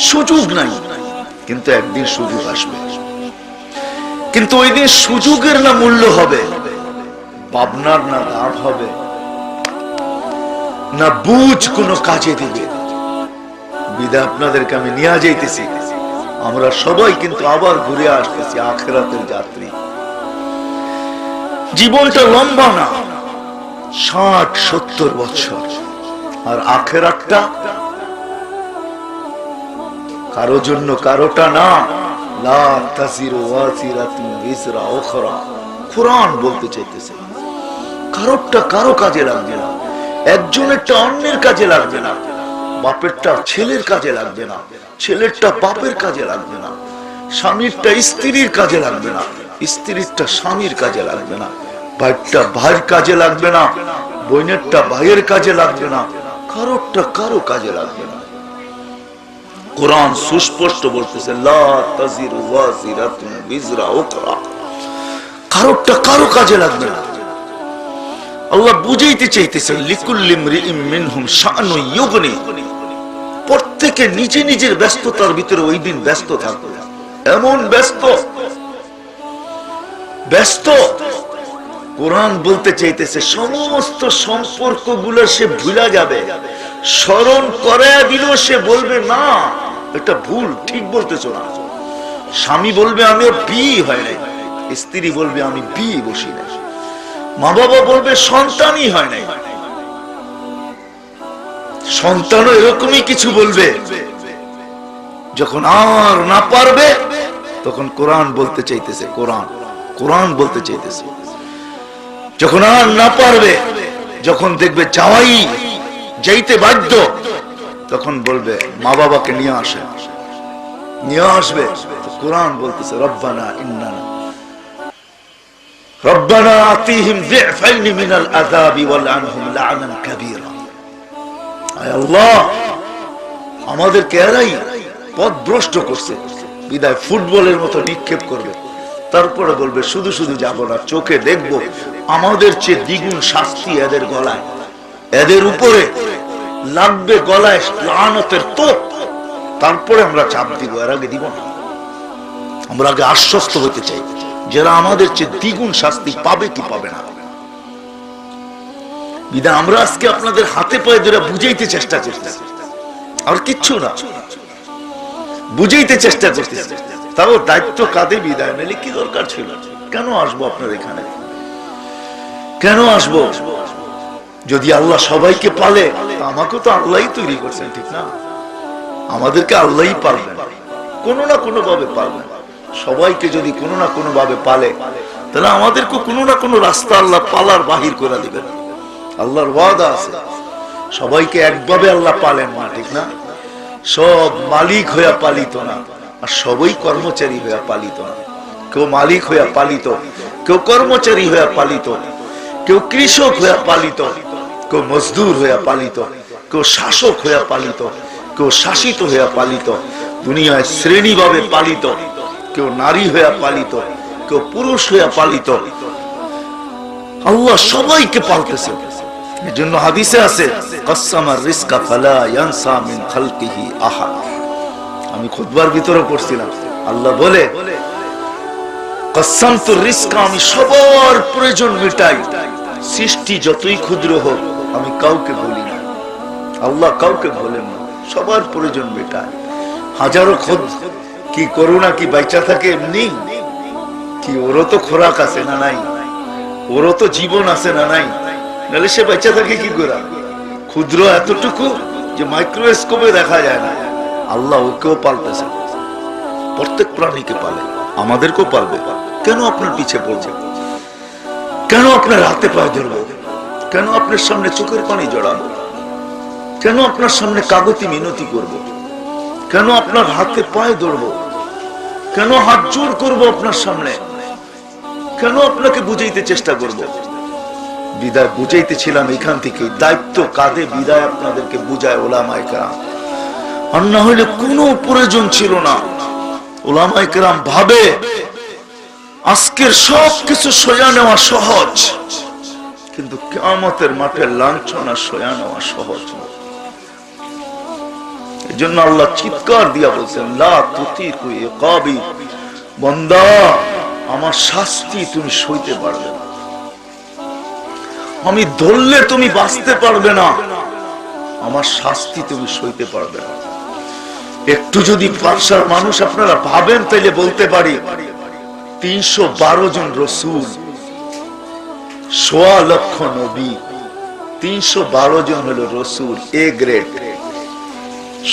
সুযোগ নাই, কিন্তু একদিন সুযোগ আসবে। কিন্তু ওই দিন সুযোগের না মূল্য হবে, ভাবনার না দাম হবে, না বুঝ কোনো কাজে দিবে। বিদা আপনাদেরকে আমি নিয়ে যাইতেছি, আমরা সবাই কিন্তু আবার ঘুরে আসতেছি আখিরাতের যাত্রী। জীবনটা লম্বা না, 60-70 বছর, আর আখিরাতটা কারো জন্য কারোটা না। লা তাজিরু ওয়াজিরাতুন বিজরা উখরা, কুরআন বলতে চাইতেছে কারোটা কারো কাজে লাগবে না, একজনেরটা অন্যের কাজে লাগবে না, বাপেরটা ছেলের কাজে লাগবে না, ছেলেরটা বাপের কাজে লাগবে না, স্বামীরটা স্ত্রীর কাজে লাগবে না, স্ত্রীরটা স্বামীর কাজে লাগবে না, ভাইটা ভাইয়ের কাজে লাগবে না, বোনেরটা ভাইয়ের কাজে লাগবে না, কারোটা কারো কাজে লাগবে না। কোরআন সুস্পষ্ট বলতেছে লা তাজিরু ওয়াজিরাতুন বিজরা উখরা, কারোটা কারো কাজে লাগবে না। আল্লাহ বুঝাইতে চাইতেছেন লিকুল্লি ইমরিইম মিনহুম শাআনুন ইউগনি, প্রত্যেকে নিজে নিজের ব্যস্ততার ভিতরে ওই দিন ব্যস্ত থাকবে, এমন ব্যস্ত ব্যস্ত। কোরআন বলতে চাইতেছে সমস্ত সম্পর্কগুলো সে ভুলা যাবে, স্মরণ করায়া দিলেও সে বলবে না এটা ভুল, ঠিক বলতেছো না। স্বামী বলবে আমি বিয়ে হয় নাই, স্ত্রী বলবে আমি বিয়ে বসি নাই, মা বাবা বলবে সন্তানই হয় নাই, সন্তানও এরকমই কিছু বলবে। যখন আর না পারবে তখন কোরআন বলতে চাইতেছে, কোরআন বলতে চাইতেছে যখন আর না পারবে, যখন দেখবে যাইতে বাধ্য, তখন বলবে মা বাবাকে নিয়ে আসবে। কোরআন বলতেছে রব্বানা আতিহিম যিফাইনি মিনাল আযাবি ওয়ালআনহুম লা'নান কাবীরা। আয় আল্লাহ, আমাদেরকে এরাই পথভ্রষ্ট করছে, বিদায় ফুটবলের মতো নিক্ষেপ করবে, তারপরে বলবে শুধু শুধু যাব না, চোখে দেখব আমাদের চেয়ে দ্বিগুণ শাস্তি এদের গলায়, এদের উপরে লাগবে গলায় লানতের তোপ, তারপরে আমরা চাপ দিব, এর আগে দিব না। আমরা আগে আশ্বস্ত হতে চাই যারা আমাদের চেয়ে দ্বিগুণ শাস্তি পাবে কি পাবে না। বিধায় আমরা আজকে আপনাদের হাতে পায়ে ধরে বুঝাইতে চেষ্টা করতেছি, আর কিচ্ছু না, বুঝাইতে চেষ্টা করতেছি। তাও দায়িত্ব কাঁধে বিদায় নিলে কি দরকার ছিল? কেন আসবো আপনার এখানে? কেন আসবো? যদি আল্লাহ সবাইকে পালে, আমাকে তো আল্লাহই তৈরি করছেন, ঠিক না? আমাদেরকে আল্লাহই পালবেন, কোনো না কোনো ভাবে পালবেন। সবাইকে যদি কোনো না কোনো ভাবে পালে, তাহলে আমাদেরকে কোনো না কোনো রাস্তা আল্লাহ পালার বাহির করে দিবেন। আল্লাহর ওয়াদা আছে, সবাইকে একভাবে আল্লাহ পালেন না, ঠিক না? সব মালিক হইয়া পালিত না, আর সবাই কর্মচারী হইয়া পালিত না। কেউ মালিক হইয়া পালিত, কেউ কর্মচারী হইয়া পালিত, কেউ কৃষক হইয়া পালিত, কেউ মজদুর হইয়া পালিত, কেউ শাসক হইয়া পালিত, কেউ শাসিত হইয়া পালিত। দুনিয়ায় শ্রেণীভাবে পালিত, কেউ নারী হইয়া পালিত, কেউ পুরুষ হইয়া পালিত। আল্লাহ সবাইকে পালতেছে। এজন্য হাদিসে আছে, কাসসামার রিজকা ফালা ইয়ানসা মিন খালকিহি আহাদ। আমি খুতবার ভিতরে পড়ছিলাম, আল্লাহ বলে, কাসসামতু রিজকা, আমি সবার প্রয়োজন মেটাই, সৃষ্টি যতই ক্ষুদ্র হোক আমি কাউকে বলি না। আল্লাহ কাউকে বলেন না, সবার প্রয়োজন মেটায়। হাজারো খোদ কি করুণা কি বাইচা থাকে এমনি কি? ওরও তো খোরাক আছে না নাই? ওরও তো জীবন আছে না নাই? নাহলে সে বাইচা থাকে কি করে? ক্ষুদ্র এতটুকু যে মাইক্রোস্কোপে দেখা যায় না। আল্লাহ ওকেও পালতেছে, প্রত্যেক প্রাণীকে পালে, আমাদেরকেও পালবে। কেন আপনার পিছে পড়ছে? কেন আপনার হাতে পায়ে ধরবো? কেন আপনার সামনে চোখের পানি জড়াবো? কেন আপনার সামনে কাগতি মিনতি করব? কেন আপনার হাতে পায়ে ধরবো? কেন হাত জোর করবো আপনার সামনে? কেন আপনাকে বুঝাইতে চেষ্টা করব? বিদায় বুঝাইতেছিলাম এখান থেকে, দায়িত্ব কাঁধে বিদায় আপনাদেরকে বুঝায় ওলামায়ে কেরাম। আর না হলে কোনো প্রয়োজন ছিল না। ওলামায়ে কেরাম ভাবে আজকের সব কিছু সয়া নেওয়া সহজ, কিন্তু কিয়ামতের মাঠে লাঞ্ছনা সয়া নেওয়া সহজ না। এজন্য আল্লাহ চিৎকার দিয়া বলছেন, লা তুতিকু ইকাবি, বান্দা আমার শাস্তি তুমি সইতে পারবে না, আমি ধরলে তুমি বাঁচতে পারবে না, আমার শাস্তি তুমি সইতে পারবে না। একটু যদি পারসার মানুষ আপনারা ভাবেন, তাইলে বলতে পারি 312 জন রসুল, 1.25 লক্ষ নবী, 312 জন হলো রসুল এ গ্রেড,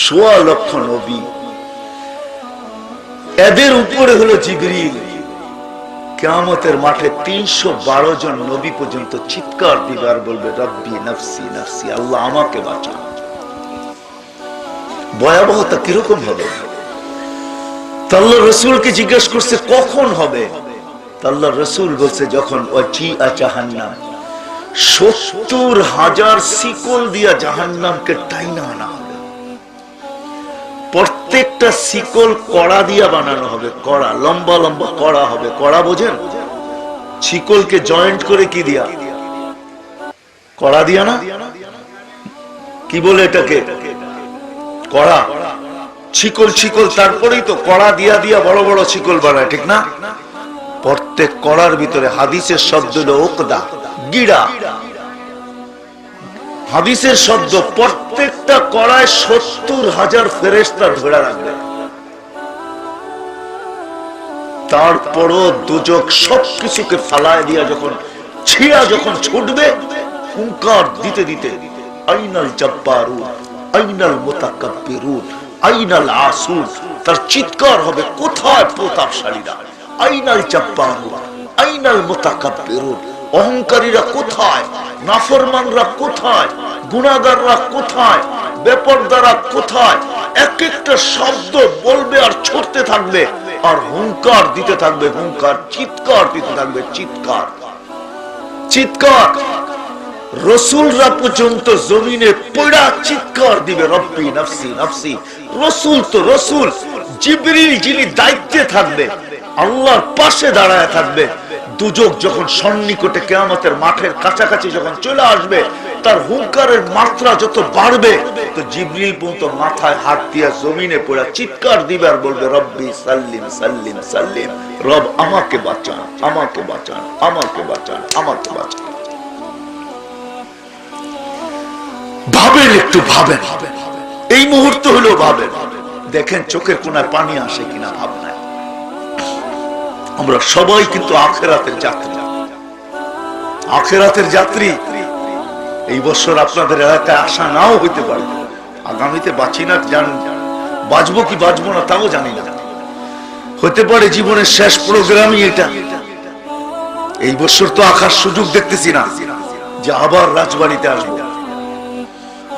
1.25 লক্ষ নবী, এদের উপরে হলো জিবরিল। কিয়ামতের মাঠে 312 জন নবী পর্যন্ত চিৎকার দিবার বলবে, রব্বি নফসি নফসি, আল্লাহ আমাকে বাঁচান। ভয়াবহতা কিরকম হবে? আল্লাহ রসুলকে জিজ্ঞেস করছে কখন হবে? আল্লাহ রসুল বলছে, যখন ওয়াজিআ জাহান্নাম, 70,000 শিকল দিয়া জাহান্নামকে টাইনা আনা হবে। প্রত্যেকটা শিকল কড়া দিয়া বানানো হবে, কড়া, লম্বা লম্বা কড়া হবে। কড়া বোঝেন? শিকলকে জয়েন্ট করে কি দিয়া? কড়া দিয়া না? কি বলে এটাকে? কড়া। শিকল শিকল, তারপরেই তো কড়া দিয়া দিয়া বড় বড় শিকল বানায়, ঠিক না? প্রত্যেক কড়ার ভিতরে হাদিসের শব্দ হলো ওকদা, গিড়া। হাদিসের শব্দ, প্রত্যেকটা কড়ায় 70,000 ফেরেশতা ধরে রাখবে। তারপরও দুজক সবকিছুকে ফালায় দিয়া যখন ছিঁড়া যখন ছুটবে, হুঙ্কার দিতে দিতে, আইনাল জাব্বারুন, আইনাল মুতাকাব্বিরুন, আইনাল আসুন, তার চিৎকার হবে, কোথায় প্রতাপশালীরা? আইনাল জাব্বারুন, আইনাল মুতাকাব্বিরুন, অহংকারীরা কোথায়? নাফরমানরা কোথায়? গুনাহগাররা কোথায়? বেপরদারা কোথায়? এক একটা শব্দ বলবে আর ছুটতে থাকবে, আর হুঙ্কার দিতে থাকবে, হুঙ্কার, চিৎকার দিতে থাকবে, চিৎকার, চিৎকার। রসুলরা পর্যন্ত জমিনে পড়া চিৎকার দিবে, রব্বি নফসি নফসি। রসুল তো রসুল, জিবরিল যিনি দায়িত্বে থাকবে, আল্লাহর পাশে দাঁড়ায় থাকবে। দুজক যখন সন্নিকটে কিয়ামতের মাঠের কাছাকাছি যখন চলে আসবে, তার হুঙ্কারের মাত্রা যত বাড়বে তো জিবরিল পর্যন্ত মাথায় হাত দিয়া জমিনে পড়ে চিৎকার দিবে আর বলবে রব্বি সাল্লিম সাল্লিম সাল্লিম, রব আমাকে বাঁচান, আমাকে বাঁচান, আমাকে বাঁচান, আমাকে বাঁচান। ভাবেন, একটু ভাবেন, এই মুহূর্তে হলেও ভাবেন, দেখেন চোখের কোনায় পানি আসে কিনা ভাবনায়। আমরা সবাই কিন্তু আখিরাতের যাত্রী, আখিরাতের যাত্রী। এই বছর আপনাদের এলাকায় আসা নাও হইতে পারে, আগামীতে বাঁচি না, বাঁচবো কি বাঁচবো না তাও জানি না, হতে পারে জীবনের শেষ প্রোগ্রামই এটা। এই বছর তো আসার সুযোগ দেখতেছি না যে আবার রাজবাড়িতে আসবো,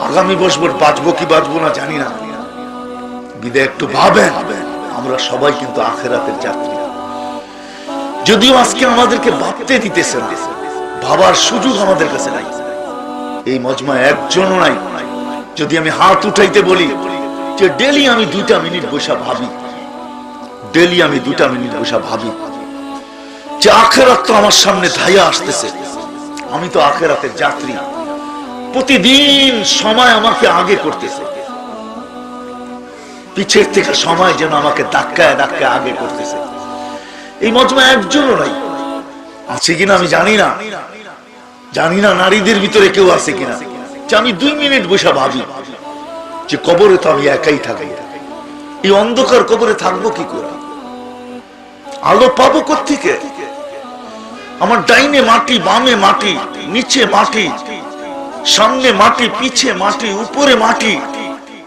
আগামী বছর বাঁচবো কি বাঁচবো না জানি না। বিদায় একটু ভাবেন, আমরা সবাই কিন্তু আখিরাতের যাত্রী। যদিও আজকে আমাদেরকে ভাবতে দিতেছেন, ভাবার সুযোগ আমাদের কাছে নাই, এই মজমায় একজনও নাই। যদি আমি হাত উঠাইতে বলি যে ডেলি আমি 2টা মিনিট বসা ভাবি, ডেলি আমি 2টা মিনিট বসা ভাবি যে আখিরাত তো আমার সামনে ধাইয়া আসতেছে, আমি তো আখিরাতের যাত্রী, প্রতিদিন সময় আমাকে আগে করতেছে, পিছের থেকে সময় যেন আমাকে ধাক্কায় ধাক্কায় আগে করতেছে। এই মজমায় একজনও নাই, আছে কিনা আমি জানি না, জানি না নারীদের ভিতরে কেউ আছে কিনা যে আমি 2 মিনিট বসে ভাবি যে কবরে তো আমি একাই থাকি, এই অন্ধকার কবরে থাকবো কি করে, আলো পাবো কোত্থেকে? আমার ডাইনে মাটি, বামে মাটি, নিচে মাটি, সামনে মাটি, পিছে মাটি, উপরে মাটি,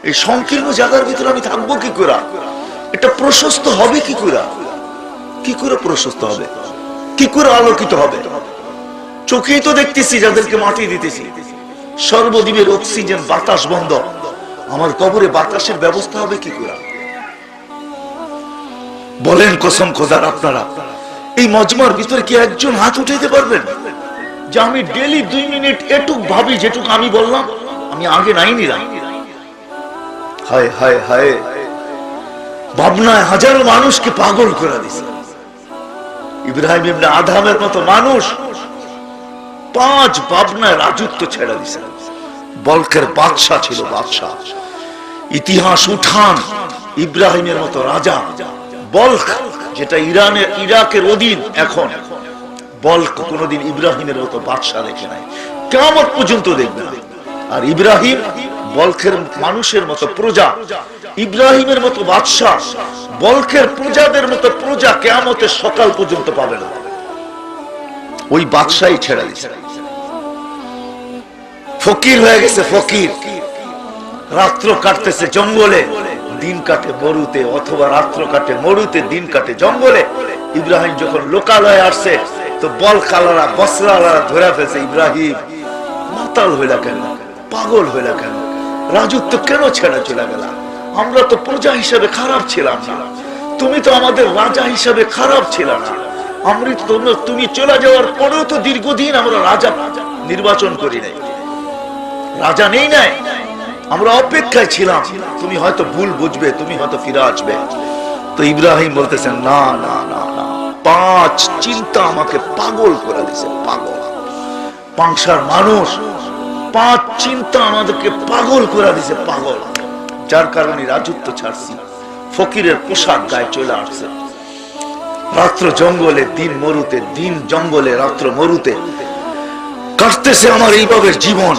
এই সংকীর্ণ জায়গার ভিতরে আমি থাকবো কি করে? এটা প্রশস্ত হবে কি করে? কি করে প্রশস্ত হবে? কি করে আলোকিত হবে? চোখেই তো দেখতেছি যাদেরকে মাটি দিতেছি, সর্বদ্বীপের অক্সিজেন বাতাস বন্ধ, আমার কবরে বাতাসের ব্যবস্থা হবে কি করে? বলেন কসম খোদার, আপনারা এই মজমার ভিতরে কি একজন হাত উঠাইতে পারবেন যে আমি ডেলি 2 মিনিট এটুক ভাবি যেটুক আমি বললাম, আমি আগে নাই নিলাম? হায় হায় হায়, ভাবনায় হাজারো মানুষকে পাগল করে দিছে। ইব্রাহিম ইবনে আদহামের মতো মানুষ 5 ভাবনায় রাজত্ব ছেড়ে দিছে। বলকের বাদশা ছিল, বাদশা, ইতিহাস উঠান ইব্রাহিমের মতো রাজা। বলক যেটা ইরাকের অধীন, এখন বলক কোনদিন ইব্রাহিমের মতো বাদশা দেখে নাই, কিয়ামত পর্যন্ত দেখবে না। আর ইব্রাহিম বলকের মানুষের মতো প্রজা, ইব্রাহিমের মতো বাদশা বলকের প্রজাদের মতো প্রজা কিয়ামতের সকাল পর্যন্ত পাবে না। ওই বাদশাই ছেড়ে দিয়েছে, ফকির হয়ে গেছে, ফকির। রাত্র কাটতেছে জঙ্গলে, দিন কাটে মরুতে, অথবা রাত্র কাটে মরুতে, দিন কাটে জঙ্গলে। ইব্রাহিম যখন লোকালয়ে আসছে তো বলকালারা, বসরালারা ধরে ফেলছে, ইব্রাহিম মাতাল হইলা কেন, পাগল হইলা কেন, রাজত্ব কেন ছেড়ে চলে গেল? আমরা তো প্রজা হিসেবে খারাপ ছিলাম না, তুমি তো আমাদের রাজা হিসেবে খারাপ ছিল না। তুমি চলে যাওয়ার পরেও তো দীর্ঘদিন আমরা রাজা নির্বাচন করি নাই, রাজা নেই নাই, আমরা অপেক্ষায় ছিলাম, তুমি হয়তো ভুল বুঝবে, তুমি হয়তো ফিরে আসবে। তো ইব্রাহিম বলতেছেন না না না না, 5 চিন্তা আমাকে পাগল করে দিছে, পাগল। পাংশার মানুষ 5 চিন্তা আমাদেরকে পাগল করে দিছে, পাগল। যার কারণে রাজত্ব ছাড়ছি, ফকিরের পোশাক গায়ে চলে আসছে, রাত্র জঙ্গলে, দিন মরুতে, দিন জঙ্গলে, রাত্র মরুতে কাটতেছে আমার এইভাবে জীবন।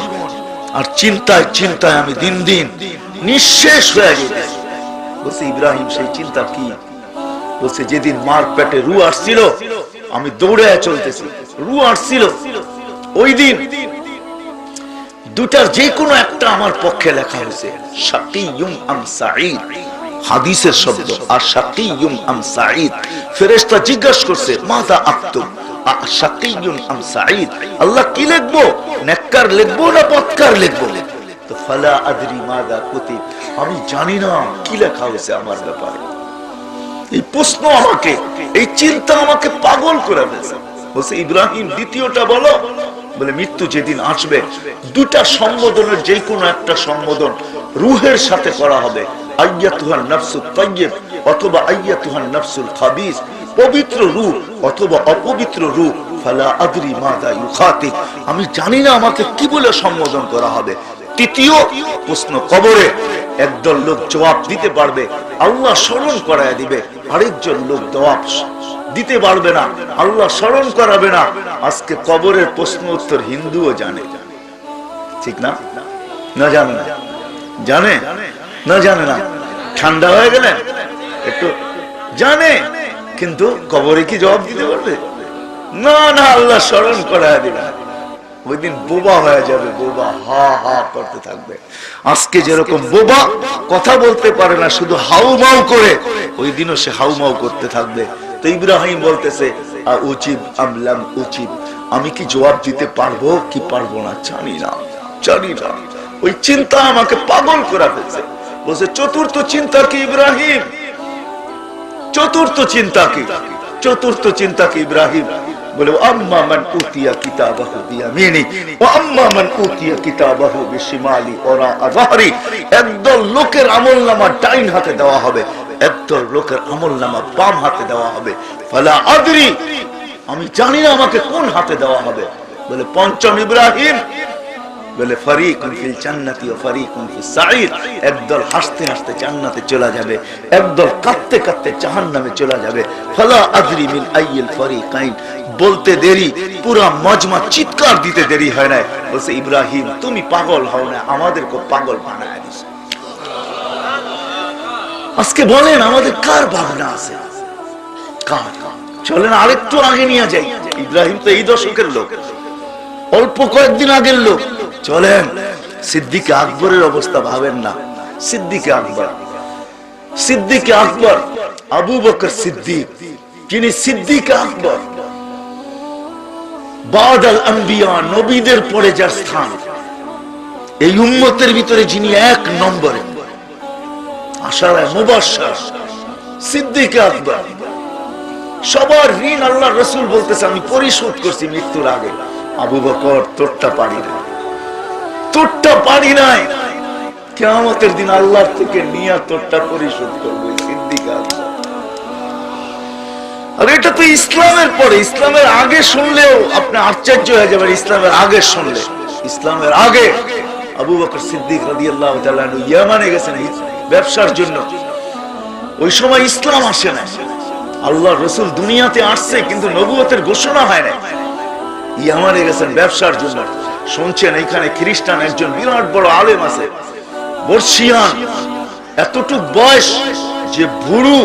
আর চিন্তায় চিন্তায় আমি দিন দিন নিঃশেষ হয়ে গেছি। বলছে ইব্রাহিম সেই চিন্তা কি? বলছে যেদিন মার পেটে রু আসছিল, আমি দৌড়ে চলতেছি, রু আসছিল, ওই দিন 2টার যে কোনো একটা আমার পক্ষে লেখা হয়েছে, শাকিয়ুম আম সাঈদ, হাদিসের শব্দ। আর শাকিয়ুম আম সাঈদ, ফেরেশতা জিজ্ঞাসা করছে মাযা আক্তুব শাকিয়ুম আম সাঈদ, আল্লাহ কি লিখবো, নেককার লিখবো না বদকার লিখবো? তো ফালা আদরি মাযা কুতিব, আমি জানি না কি লেখা হয়েছে আমার ব্যাপারে। এই প্রশ্ন আমাকে, এই চিন্তা আমাকে পাগল করে ফেলেছে। বলছে ইব্রাহিম দ্বিতীয়টা বলো। বলে মৃত্যু যেদিন আসবে 2টা সম্বোধনের যে কোনো একটা সম্বোধন রূহের সাথে করা হবে, আইয়াতুহান নাফসুত তাইয়্যিব অথবা আইয়াতুহান নাফসুল খাবিস। পবিত্র রূপ অথবা অপবিত্র রূপ, ফালা আদরি মাযা ইউখাতিব, আমি জানি না আমাকে কি বলে সম্বোধন করা হবে। তৃতীয় প্রশ্ন কবরে একদল লোক জবাব দিতে পারবে, আল্লাহ স্মরণ করায় দিবে, আরেকজন লোক জবাব দিতে পারবে না, আল্লাহ স্মরণ করাবে না। আজকে কবরের প্রশ্ন উত্তর হিন্দুও জানে, ঠিক না? না জানে না? জানে না? জানে না? ঠান্ডা হয়ে গেলেন একটু? জানে, কিন্তু কবরে কি জবাব দিতে পারবে? না না, আল্লাহ স্মরণ করায় দিবে। ওই দিন বোবা হয়ে যাবে, বোবা হা হা করতে থাকবে। আজকে যেরকম বোবা কথা বলতে পারে না, শুধু হাউমাউ করে, ওই দিনও সে হাউমাউ করতে থাকবে। তো ইব্রাহিম বলতেছে উচিব আমলাম উচিব, আমি কি জবাব দিতে পারবো কি পারবো না জানি না, জানি না। ওই চিন্তা আমাকে পাগল করে ফেলছে। বলছে চতুর্থ চিন্তা কি ইব্রাহিম? চতুর্থ চিন্তা কি? চতুর্থ চিন্তা কি ইব্রাহিম? বলে আম্মা মান উতিয়া কিতাবাহু বিয়ামিনি ওয়া আম্মা মান উতিয়া কিতাবাহু বিশিমালি ওরা আযহরি, একদল লোকের আমলনামা ডাইন হাতে দেওয়া হবে, একদল লোকের আমলনামা বাম হাতে দেওয়া হবে। ফালা আদরি, আমি জানি না আমাকে কোন হাতে দেওয়া হবে। বলে পঞ্চম ইব্রাহিম, বলে ফারিকুন ফিল জান্নাতি ওয়া ফারিকুন ফিস সাঈর, একদল হাসতে হাসতে জান্নাতে চলে যাবে, একদল কাঁদতে কাঁদতে জাহান্নামে চলে যাবে। ফালা আদরি মিন আইয়িল ফারিকাইন, বলতে দেরি, পুরা মজমা চিৎকার দিতে দেরি হয় না। বলছে ইব্রাহিম তুমি পাগল হও না, আমাদেরকে পাগল বানায় দিছো। আজকে বলেন আমাদের কার ভাবনা আছে? কার? চলেন আরেকটু আগে নিয়ে যাই। ইব্রাহিম তো এই দশকের লোক, অল্প কয়েকদিন আগের লোক। চলেন সিদ্দিকে আকবরের অবস্থা ভাবেন না। সিদ্দিকে আকবর, সিদ্দিকে আকবর আবু বকর সিদ্দিক, যিনি সিদ্দিকে আকবর, বাদাল আম্বিয়া, নবীদের পরে যার স্থান, এই উম্মতের ভিতরে যিনি এক নম্বরে আশারায়ে মুবাশশার, সিদ্দিকে আকবর। সবার ঋণ আল্লাহ রাসূল বলতেছে আমি পরিশোধ করছি মৃত্যুর আগে। আবু বকর তোরটা পারি না, তোরটা পারি নাই, কিয়ামতের দিন আল্লাহর থেকে নিয়ে তোরটা পরিশোধ করবো। সিদ্দিকে আকবর। আর এটা তো ইসলামের পরে, ইসলামের আগে শুনলেও আপনি আশ্চর্য হয়ে যাবেন। ইসলামের আগে শুনলে, ইসলামের আগে আবু বকর সিদ্দিক রাদিয়াল্লাহু তাআলা আনহু ইয়ামানে গেছেন ব্যবসার জন্য। ওই সময় ইসলাম আসে না, আল্লাহ রাসূল দুনিয়াতে আসছে কিন্তু নবুয়তের ঘোষণা হয় না। ইয়ামানে গেছেন ব্যবসার জন্য। শুনছেন এখানে খ্রিস্টান একজন বিরাট বড় আলেম আছে, বর্ষিয়ান, এতটুক বয়স যে বুড়ো,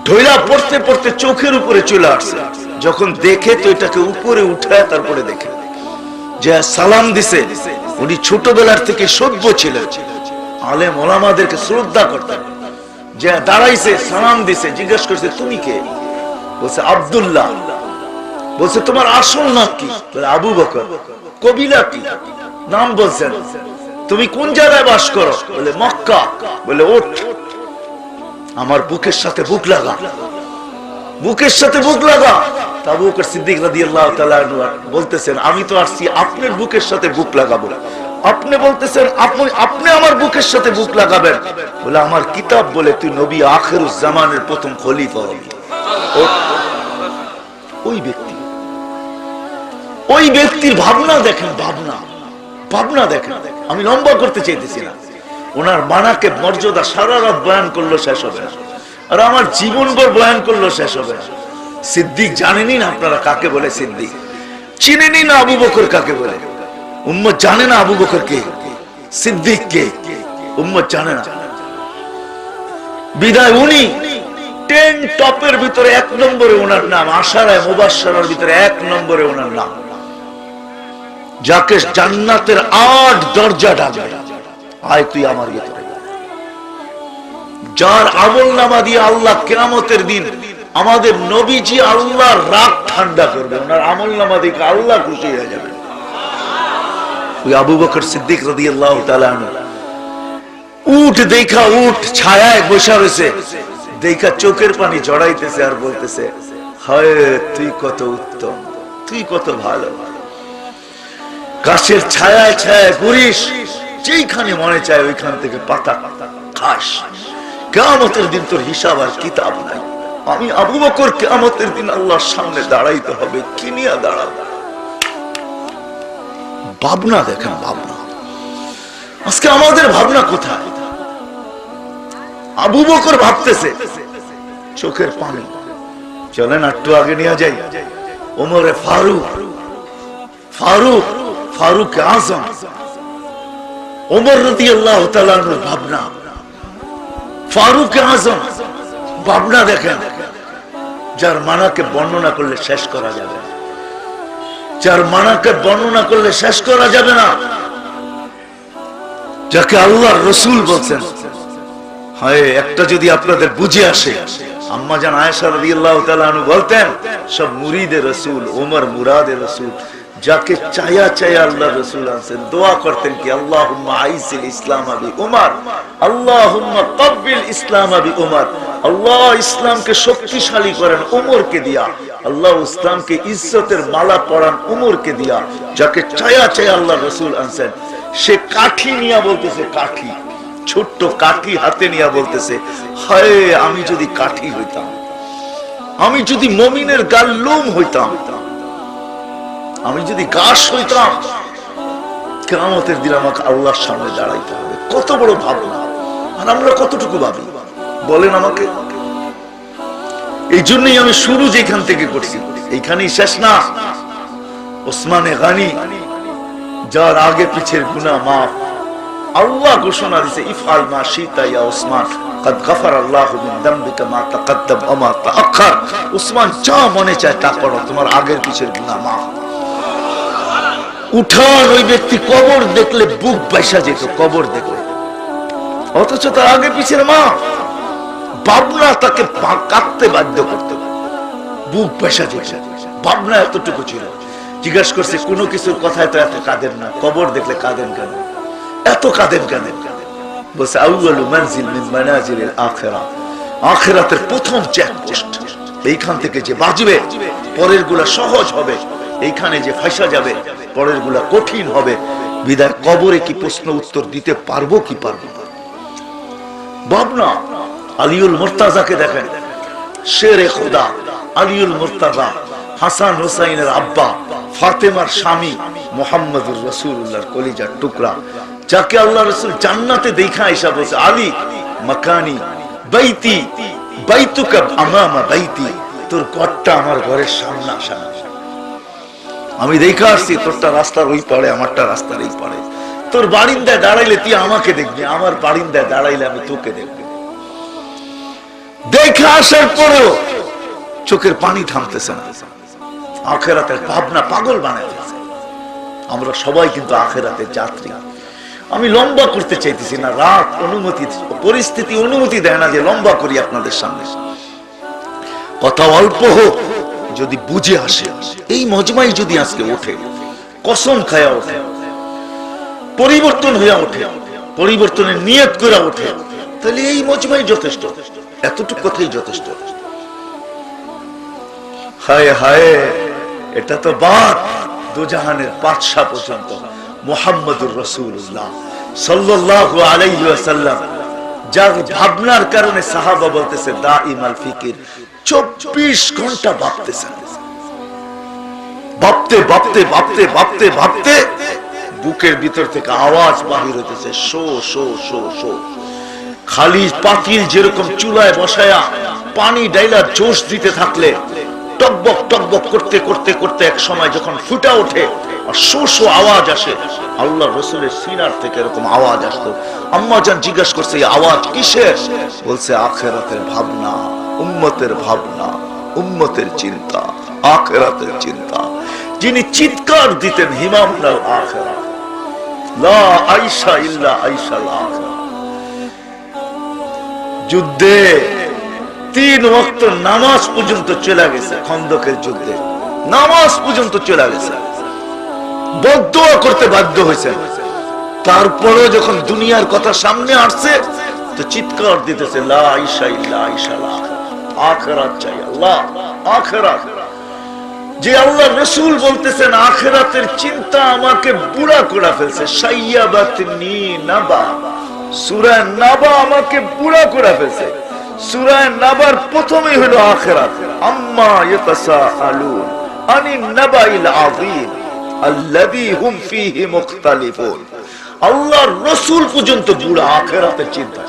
ঢইলা পড়তে পড়তে চোখের উপরে চলে আসছে। যখন দেখে তো এটাকে উপরে উঠায় তারপরে দেখে যে সালাম দিছে। উনি ছোটবেলার থেকে সভ্য ছিলেন, আলেম ওলামাদেরকে শ্রদ্ধা করতেন। যে দাঁড়াইছে, সালাম দিছে, জিজ্ঞেস করছে তুমি কে? বলছে আব্দুল্লাহ। বলছে তোমার আসল নাম কি? বলে আবু বকর। কবিলা কি? নাম বলছেন। তুমি কোন জায়গায় বাস করো? বলে মক্কা। বলে ওঠ, আমার বুকের সাথে বুক লাগা, বুকের সাথে বুক লাগা। আবু বকর সিদ্দিক রাদিয়াল্লাহু তাআলা আনহু বলতেছেন আমি তো আসছি আপনার বুকের সাথে বুক লাগাবো। আপনি বলতেছেন আপনি আমার বুকের সাথে বুক লাগাবেন। বলে আমার কিতাব বলে তুই নবী আখিরুজ জামানের প্রথম খলিফা হবি। ওই ব্যক্তি, ওই ব্যক্তির ভাবনা দেখেন, ভাবনা, ভাবনা দেখেন। আমি লম্বা করতে চাইতেছি না। ওনার মানাকে মর্যাদা সারা রাত বয়ান করলো শেষ হবে না, আর আমার জীবনভর বয়ান করলো শেষ হবে না। সিদ্দিক জানেনি না আপনারা কাকে বলে, সিদ্দিক চিনেনি না আবু বকর কাকে বলে, উম্মত জানে না আবু বকর কে, সিদ্দিক কে, উম্মত জানে না। বিদায় উনি 10 টপের ভিতরে 1 নম্বরে ওনার নাম, আশারায়ে মুবাশশারার ভিতরে 1 নম্বরে ওনার নাম, যাকে জান্নাতের 8 দরজা ডাকবে, আয় তুই আমার ভিতরে। যার আমলনামা দিয়ে আল্লাহ কিয়ামতের দিন আমাদের নবীজি আল্লাহর রাগ ঠান্ডা করবে, ওনার আমলনামা দেখে আল্লাহ খুশি হয়ে যাবে। ওই আবু বকর সিদ্দিক রাদিয়াল্লাহু তাআলা আনহু উট দেখা, উট ছায়ায় বসে রয়েছে, দেখা চোখের পানি জড়াইতেছে আর বলতেছে হায় তুই কত উত্তম, তুই কত ভালো। গাছের ছায়ায় ছায়ায় ঘুরিস, যেইখানে মনে চায় ওইখান থেকে পাতা খাস, কিয়ামতের দিন তোর হিসাব আর কিতাব নাই। আমি আবু বকর কিয়ামতের দিন আল্লাহর সামনে দাঁড়াইতে হবে, কি নিয়ে দাঁড়াবো? ভাবনা দেখেন, ভাবনা। আজকে আমাদের ভাবনা কোথায়? আবু বকর ভাবতেছে, চোখের পানি। চলেন একটু আগে নিয়ে যাই, ওমরে ফারুক, ফারুক ফারুক আজম, ওমর রাদিয়াল্লাহু তাআলা আনহুর ভাবনা, ফারুক আজম ভাবনা দেখেন, যার মানাকে বর্ণনা করলে শেষ করা যাবে না, যার মানাকে বর্ণনা করলে শেষ করা যাবে না, যাকে আল্লাহর রাসূল বলছেন। হায়, একটা যদি আপনাদের বুঝে আসে, আম্মা জান আয়েশা রাদিয়াল্লাহু তাআলা আনহা বলতেন, সব মুরিদে রাসূল, ওমর মুরাদে রাসূল, যাকে চায়া চায়া আল্লাহর রাসূল আনছেন, দোয়া করতেন কি আল্লাহুম্মা আইসিল ইসলাম বি উমর, আল্লাহুম্মা ক্বাবিল ইসলাম বি উমর, আল্লাহ ইসলামকে শক্তিশালী করেন উমরকে দিয়া, আল্লাহ ইসলামকে ইজ্জতের মালা পরান উমরকে দিয়া। যাকে চায়া চায়া আল্লাহর রাসূল আনছেন, সে কাঠি নিয়ে বলতেছে, কাঠি, ছোট্ট কাঠি হাতে নিয়ে বলতেছে, হায় আমি যদি কাঠি হইতাম, আমি যদি মুমিনের গাল লোম হইতাম, আমি যদি গাছ হইতাম, কিয়ামতের দিন আমাকে আল্লাহর সামনে দাঁড়াইতে হবে। কত বড় ভাবনা! আর আমরা কতটুকু ভাবি বলেন আমাকে? এই জন্যই আমি শুরু যেখান থেকে করছি, এইখানেই শেষ না। ওসমানে গানি, যার আগে পিছের গুনাহ মাফ, আল্লাহ ঘোষণা দিয়েছে, ইফআল মা শিতা ইয়া উসমান, قد غفر الله من ذنبك ما تقدم وما تأخر। উসমান, যা মনে চায় তা করো, তোমার আগের পিছের গুনাহ মাফ। উঠান ওই ব্যক্তি কবর দেখলে বুক বাইসা যেত, কবর দেখলে, অথচ তার আগে পিছের মা, ভাবনা তাকে কাঁদতে বাধ্য করত, বুক বাইসা যেত, ভাবনা এতটুকু ছিল। জিজ্ঞাসা করছে, কোনো কিছুর কথায় তো এত কাঁদেন না, কবর দেখলে কাঁদেন কেন, এত কাঁদেন কেন? বলছে, আউয়ালু মানজিল মিন মানাজিলিল আখিরাহ, আখিরাতের প্রথম চেকপোস্ট, এইখান থেকে যে বাজবে পরের গুলা সহজ হবে, এইখানে যে ফাঁসা যাবে পরের গুলা কঠিন হবে। বিদায় কবরে কি প্রশ্ন উত্তর দিতে পারবো কি পারবো না? ভাবনা। আলিউল মুর্তাজাকে দেখেন, শেরে খোদা আলিউল মুর্তাজা, হাসান হুসাইনের আব্বা, ফাতেমার স্বামী, মুহাম্মদুর রাসূলুল্লাহর কলিজার টুকরা, যাকে আল্লাহ রাসূল জান্নাতে দেখা আয়েশা বলছে, আলী মাকানি বাইতি বাইতুকা আমামা বাইতি, তোর ঘরটা আমার ঘরের সামনে আসা, আমি দেখা আসছি, তোরটা রাস্তার ওই পারে, আমারটা রাস্তার এই পারে, তোর বারিন্দায় দাঁড়াইলে তুই আমাকে দেখবি, আমার বারিন্দায় দাঁড়াইলে আমি তোকে দেখবি। দেখা আসার পরেও চোখের পানি থামতেছে না, আখিরাতের ভাবনা পাগল বানায় ফেলছে। আমরা সবাই কিন্তু আখিরাতের যাত্রী। আমি লম্বা করতে চাইতেছি না, রাত অনুমতি, পরিস্থিতি অনুমতি দেয় না যে লম্বা করি আপনাদের সামনে। কথা অল্প হোক, যদি বুঝে আসে, এই মজমাই যদি আজকে ওঠে, কসম খায়া ওঠে, পরিবর্তন হইয়া ওঠে, পরিবর্তনের নিয়ত করে ওঠে, তাহলে এই মজমাই যথেষ্ট, এতটুকু কথাই যথেষ্ট। হায় হায়, এটা তো বাদ দুজাহানের বাদশা পর্যন্ত মুহাম্মদুর রাসূলুল্লাহ সাল্লাল্লাহু আলাইহি ওয়াসাল্লাম, যার ভাবনার কারণে সাহাবা বলতেছে দাইমাল ফিকির, 24 ঘন্টা ভাবতেছেন, ভাবতে ভাবতে ভাবতে ভাবতে ভাবতে বুকের ভিতর থেকে আওয়াজ বাহির হইতেছে, শো শো শো শো। খালি পাতিল যেরকম চুলায় বসায়া পানি ডাইলা জোশ দিতে থাকলে টকবক টকবক করতে করতে করতে এক সময় যখন ফুটা ওঠে আর শো শো আওয়াজ আসে, আল্লাহ রাসূলের সিনার থেকে এরকম আওয়াজ আসতো। আম্মা জান জিজ্ঞাসা করছে, এই আওয়াজ কিসের? বলছে, আখিরাতের ভাবনা, উম্মতের ভাবনা, উম্মতের চিন্তা, আখিরাতের চিন্তা। যিনি চিৎকার দিতেন, হিমামুল আখিরাহ, লা আইশা ইল্লা আইশাল আখিরাহ। যুদ্ধে 3 ওয়াক্ত নামাজ পর্যন্ত চলে গেছে, খন্দকের যুদ্ধে নামাজ পর্যন্ত চলে গেছে, বদদুয়া করতে বাধ্য হয়েছে। তারপরেও যখন দুনিয়ার কথা সামনে আসছে তো চিৎকার দিতেছে, লা আইশা ইল্লা আইশাল আখিরাহ, আখিরাত চাই আল্লাহ, আখিরাত। যে আল্লাহ রাসূল বলতেছেন আখিরাতের চিন্তা আমাকে বুড়া করে ফেলছে, সাইয়াবাতনি নাবা, সূরা নাবা আমাকে বুড়া করে ফেলছে। সূরা নাবার প্রথমেই হলো আখিরাত। আম্মা ইয়াতাসাআলুন আনিন নাবাইল আযীম আল্লাযী হুম ফীহি মুখতালিফুন। আল্লাহর রাসূল পর্যন্ত বুড়া আখিরাতের চিন্তা,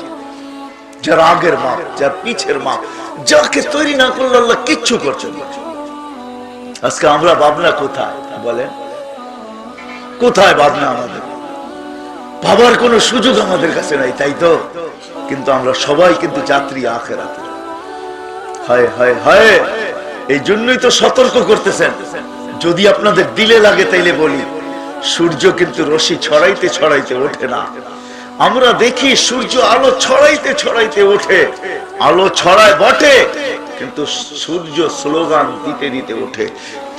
যার আগের মাপ, যার পিছের মাপ, যাকে তৈরি না করলে আল্লাহ কিচ্ছু করছেন না। আজকে আমরা ভাবনা কোথায় বলেন? কোথায় ভাবনা? আমাদের ভাবার কোন সুযোগ আমাদের কাছে নাই, তাই তো? কিন্তু আমরা সবাই কিন্তু যাত্রী আখিরাতের। হায় হায় হায়, এই জন্যই তো সতর্ক করতেছেন। যদি আপনাদের দিলে লাগে তাইলে বলি, সূর্য কিন্তু রশ্মি ছড়াইতে ছড়াইতে ওঠে না। আমরা দেখি সূর্য আলো ছড়াইতে ছড়াইতে ওঠে, আলো ছড়ায় বটে, কিন্তু সূর্য স্লোগান দিতে দিতে ওঠে,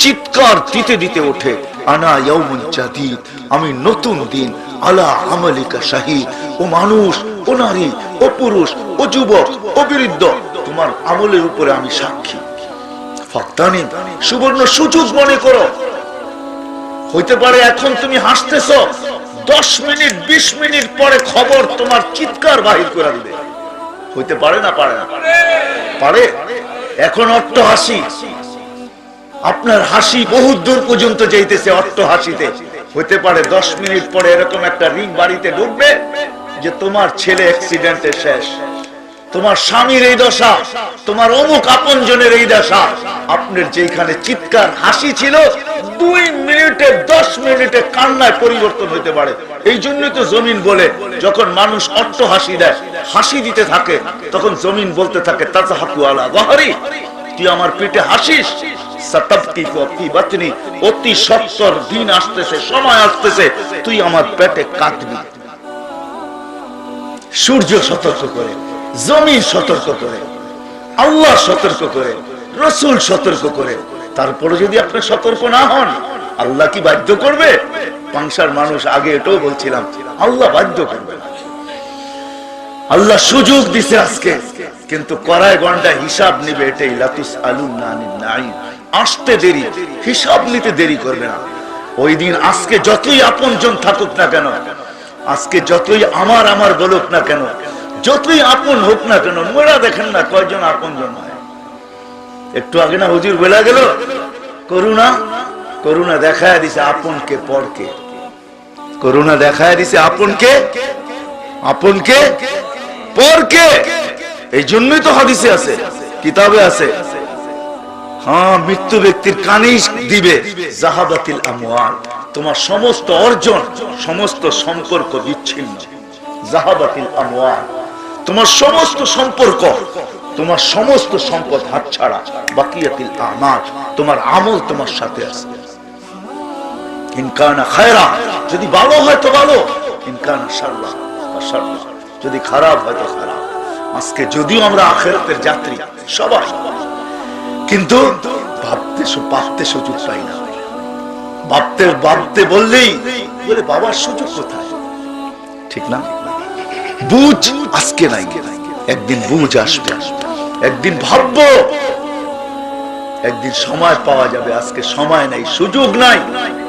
চিৎকার দিতে দিতে ওঠে, আনা ইয়াউমুন জাদীদ, আমি নতুন দিন, আলা আমালিকা শাহীদ। ও মানুষ, ও নারী, ও পুরুষ, ও যুবক, ও বৃদ্ধ, তোমার আমলের উপরে আমি সাক্ষী। ফাক্তানিম, সুবর্ণ সুযোগ মনে করো। হইতে পারে এখন তুমি হাসতেছ, 10 মিনিট 20 মিনিট পরে খবর তোমার চিৎকার বাহির করে দিবে। হইতে পারে না? পারে না? পারে। এখন অট্ট হাসি, আপনার হাসি বহু দূর পর্যন্ত যাইতেছে অট্ট হাসিতে। হইতে পারে 10 মিনিট পরে এরকম একটা রিং বাড়িতে ঢুকবে যে তোমার ছেলে অ্যাক্সিডেন্টে শেষ, তোমার স্বামীর এই দশা, তোমার অমুক আপনজনের এই দশা। আপনার যেখানে চিৎকার হাসি ছিল 2 মিনিটে 10 মিনিটে কান্নায় পরিবর্তন হতে পারে। এই জন্যই তো জমিন বলে, যখন মানুষ অট্ট হাসি দেয়, হাসি দিতে থাকে, তখন জমিন বলতে থাকে তাযহাকু আলা যাহরি, তুই আমার পেটে হাসিস, সাতাবকি ফি বাতনি, অতি সত্তর দিন আসতেছে, সময় আসতেছে, তুই আমার পেটে কাঁদবি। সূর্য সতর্ক করে, জমিন সতর্ক করে, আল্লাহ সতর্ক করে, রাসূল সতর্ক করে। তারপরে যদি আপনি সতর্ক না হন, আল্লাহ কি বাধ্য করবে? পাংশার মানুষ আগে এটাও বলছিলাম, আল্লাহ বাধ্য করবে না। আল্লাহ সুযোগ দিছে আজকে, কিন্তু করায় গন্ডা হিসাব নিবে, এটাই লাতুস আলুন আনিন নাঈম। আসতে দেরি, হিসাব নিতে দেরি করবে না। ওই দিন আজকে যতই আপনজন থাকুক না কেন, আজকে যতই আমার আমার বলুক না কেন, যতই আপন হোক না কেন, মোরা দেখেন না কয়জন আপনজন হয়। একটু আগে না হুজুর বলে গেল, করুণা, করুণা দেখায় দিছে আপনকে পরকে, করুণা দেখায় দিছে আপনকে, আপনকে পরকে। এই জন্যই তো হাদিসে আছে, কিতাবে আছে, হ্যাঁ, মৃত্যু ব্যক্তির কানেই দিবে জাহাবাতিল আমওয়াল, তোমার সমস্ত অর্জন, সমস্ত সম্পর্ক বিচ্ছিন্ন। জাহাবাতিল আমওয়াল, তোমার সমস্ত সম্পর্ক, তোমার সমস্ত সম্পদ হাতছাড়া। বাকিয়াতিল আমাল, তোমার আমল তোমার সাথে আছে। ইনকানা খায়রা, যদি ভালো হয় তো ভালো, ইনকানা শাররা শাররা, যদি খারাপ হয় তো খারাপ। আজকে যদিও আমরা আখিরাতের যাত্রী সবাই, কিন্তু ভাবতে সুযোগ পাই না। ভাবতে বললেই বলে বাবার সুযোগ কোথায়? ঠিক না? বুঝ আজকে নাই, একদিন বুঝ আসবে, একদিন ভাববো, একদিন সময় পাওয়া যাবে। আজকে সময় নাই, সুযোগ নাই,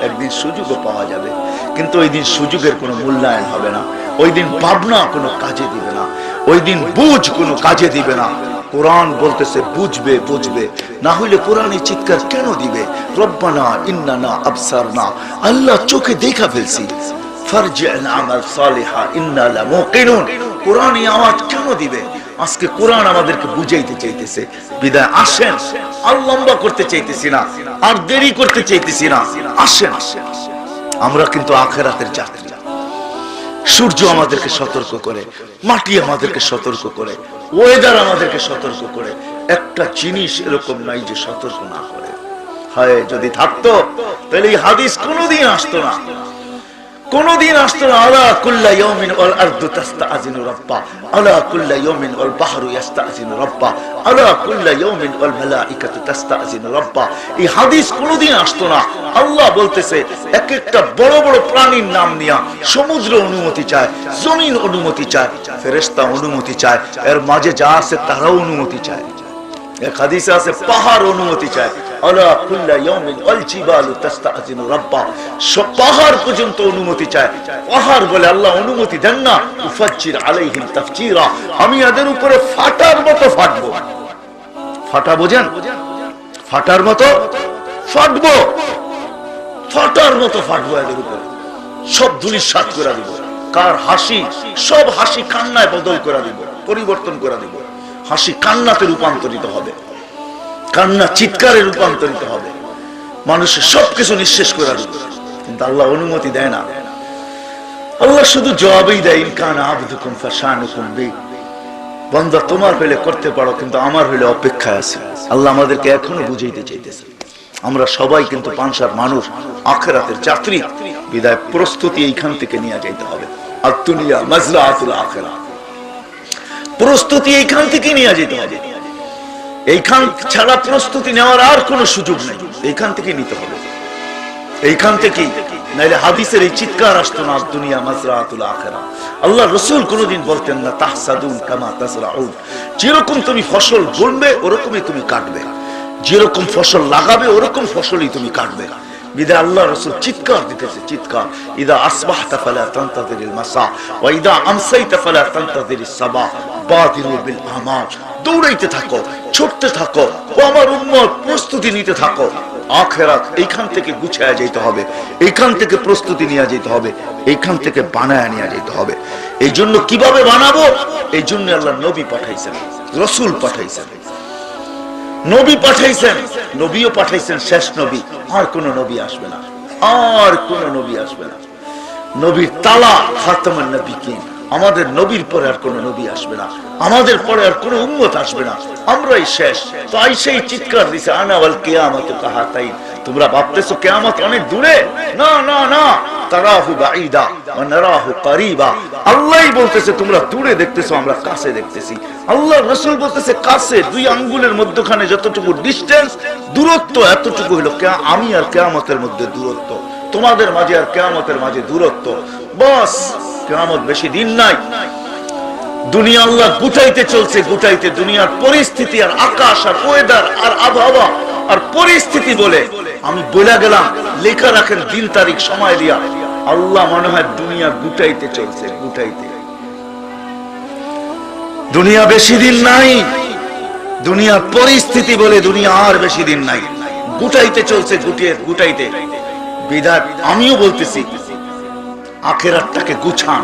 একদিন সুযোগও পাওয়া যাবে, কিন্তু ওই দিন সুযোগের কোনো মূল্যায়ন হবে না। ওই দিন ভাবনা কোনো কাজে দিবে না, ওই দিন বুঝ কোনো কাজে দিবে না। কোরআন বলতেছে বুঝবে, বুঝবে না হইলে কোরআনে চিৎকার কেন দিবে? রব্বানা ইন্নানা আবসারনা, আল্লাহ চোখে দেখা ফেলছি, ফারজি'না আমাল সালিহা ইন্না লামুকিনুন। কোরআনে আওয়াজ কেন দিবে? আজকে কোরআন আমাদেরকে বুঝাইতে চাইতেছে। বিদায় আসেন, আর লম্বা করতে চাইতেছি না, আর দেরি করতে চাইতেছি না, আসেন। আমরা কিন্তু আখিরাতের যাত্রী। সূর্য আমাদেরকে সতর্ক করে, মাটি আমাদেরকে সতর্ক করে, ওয়েদার আমাদেরকে সতর্ক করে। একটা জিনিস এরকম নাই যে সতর্ক না করে। হায়, যদি থাকতো তাহলে এই হাদিস কোনোদিন আসতো না, কোনোদিন আসতো না। আলা কুল্লা ইয়াউমিন ওয়াল আরদু তাস্তাযিনু রাব্বা, আলা কুল্লা ইয়াউমিন ওয়াল বাহরু ইস্তাযিনু রাব্বা, আলা কুল্লা ইয়াউমিন ওয়াল মালাইকাতু তাস্তাযিনু রাব্বা। এই হাদিস কোনোদিন আসতো না। আল্লাহ বলতেছে এক একটা বড় বড় প্রাণীর নাম নিয়া সমুদ্র অনুমতি চায়, জমিন অনুমতি চায়, ফেরেশতা অনুমতি চায়, এর মাঝে যা আছে তারাও অনুমতি চায়। এক হাদিসে আছে পাহাড় অনুমতি চায়, আলা কুল্লা ইয়াউমিন আল জিবালু তাস্তাযিনু রাব্বা, সব পাহাড় পর্যন্ত অনুমতি চায়। পাহাড় বলে আল্লাহ অনুমতি দেন না, উফাজ্জির আলাইহিম তাফজিরা, আমি এদের উপরে ফাটার মতো ফাটবো। ফাটা বোঝেন? ফাটার মতো ফাটবো, ফাটার মতো ফাটবো এদের উপরে, সব ধূলিসাৎ করে দিব। কার হাসি, সব হাসি কান্নায় বদল করে দিব, পরিবর্তন করে দিব। হাসি কান্নাতে রূপান্তরিত হবে, কান্না চিৎকারে রূপান্তরিত হবে, মানুষের সবকিছু নিঃশেষ করে দিবে। কিন্তু আল্লাহ অনুমতি দেয় না, আল্লাহ শুধু জবাবই দেয়, ইনকান আবদুকুম ফাশানুকুম বি, বান্দা তোমার হইলে করতে পারো, কিন্তু আমার হইলে অপেক্ষায় আছে। আল্লাহ আমাদেরকে এখনো বুঝাইতে চাইতেছে। আমরা সবাই কিন্তু পাঁচশার মানুষ, আখিরাতের যাত্রী, বিদায় প্রস্তুতি এইখান থেকে নিয়ে যাইতে হবে। আর দুনিয়া মাজরাতুল আখিরাহ, প্রস্তুতি এইখান থেকে নিয়ে যেতে হবে। এইখান ছাড়া প্রস্তুতি নেওয়ার আর কোনো সুযোগ নেই, এইখান থেকে নিতে হবে, এইখান থেকেই, নাইলে হাদিসের এই চিৎকার আসতো না, দুনিয়া মাজরাতুল আখিরাহ। আল্লাহ রাসূল কোনোদিন বলতেন না তাহসাদুন কামা তাজরাউন, যেরকম তুমি ফসল বুনবে ওরকমই তুমি কাটবে, যেরকম ফসল লাগাবে ওরকম ফসলই তুমি কাটবে। বিদায় আল্লাহ রাসূল চিৎকার দিতেছে, চিৎকার, ইদা আসবাহতা ফালা তানতাযিরিল মাসা ওয়া ইদা আমসাইতা ফালা তানতাযিরিস সাবা বাদিরু বিল আমাল, দৌড়াইতে থাকো, ছুটতে থাকো, ও আমার উম্মত প্রস্তুতি নিতে থাকো। আখিরাত এইখান থেকে গুছায়া যেতে হবে, এইখান থেকে প্রস্তুতি নিয়ে যেতে হবে, এইখান থেকে বানায়া নিয়ে যেতে হবে। এই জন্য কিভাবে বানাবো, এই জন্য আল্লাহ নবী পাঠাইছেন, রাসূল পাঠাইছেন, নবী পাঠাইছেন, নবীও পাঠাইছেন, শেষ নবী। আর কোন নবী আসবে না, আর কোন নবী আসবে না। নবীর তালা খাতামুন নবিয়্যিন, আমাদের নবীর পরে আর কোন নবী আসবে না, আমাদের পরে আর কোন উম্মত আসবে না, আমরাই শেষ। তো আইসেই চিৎকার দিছে, আনা ওয়াল কিয়ামাতু কাহাতাইন, তোমরা ভাবতেছো কিয়ামত অনেক দূরে, না না না, তারাহু বাঈদা ওয়া নারাহু করিবা, আল্লাহই বলতেছে তোমরা দূরে দেখতেছো, আমরা কাছে দেখতেছি। আল্লাহ রাসূল বলতেছে কাছে, দুই আঙ্গুলের মধ্যখানে যতটুকু ডিসটেন্স, দূরত্ব, এতটুকু হলো আমি আর কিয়ামতের মধ্যে দূরত্ব, তোমাদের মাঝে আর কিয়ামতের মাঝে দূরত্ব, বাস। কিয়ামত বেশি দিন নাই। দুনিয়া আল্লাহ গুটাইতে চলছে, গুটাইতে, দুনিয়ার পরিস্থিতি আর আকাশ আর ওয়েদার আর আবহাওয়া আর পরিস্থিতি বলে আমি বলে গেলাম, লেখা রাখেন দিন তারিখ সময় দিয়া, আল্লাহ মনে হয় দুনিয়া গুটাইতে চলছে, গুটাইতে। দুনিয়া বেশি দিন নাই, দুনিয়ার পরিস্থিতি বলে দুনিয়া আর বেশি দিন নাই, গুটাইতে চলছে, গুটিয়ে গুটাইতে। বিধাত আমিও বলতেছি, আখিরাতটাকে গুছান,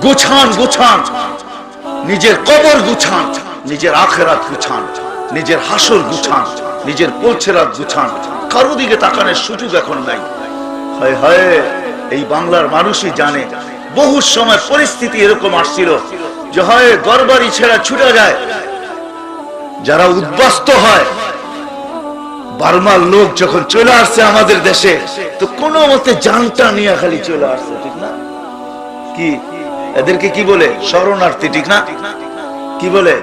গুছান, গুছান, নিজের কবর গুছান, নিজের আখিরাত গুছান, নিজের হাসর গুছান, নিজের পৌঁছেরাত গুছান। কারো দিকে তাকানোর সুযোগ এখন নাই। হায় হায়, এই বাংলার মানুষই জানে বহু সময় পরিস্থিতি এরকম আসছিল যে হয় ঘরবাড়ি ছেড়ে ছুটে যায়, যারা উদ্বাস্ত হয়। বার্মার লোক যখন চলে আসছে আমাদের দেশে, তো কোনো মতে জানটা নিয়ে খালি চলে আসছে, ঠিক না? কি এদেরকে কি বলে? শরণার্থী, ঠিক না? কি বলে?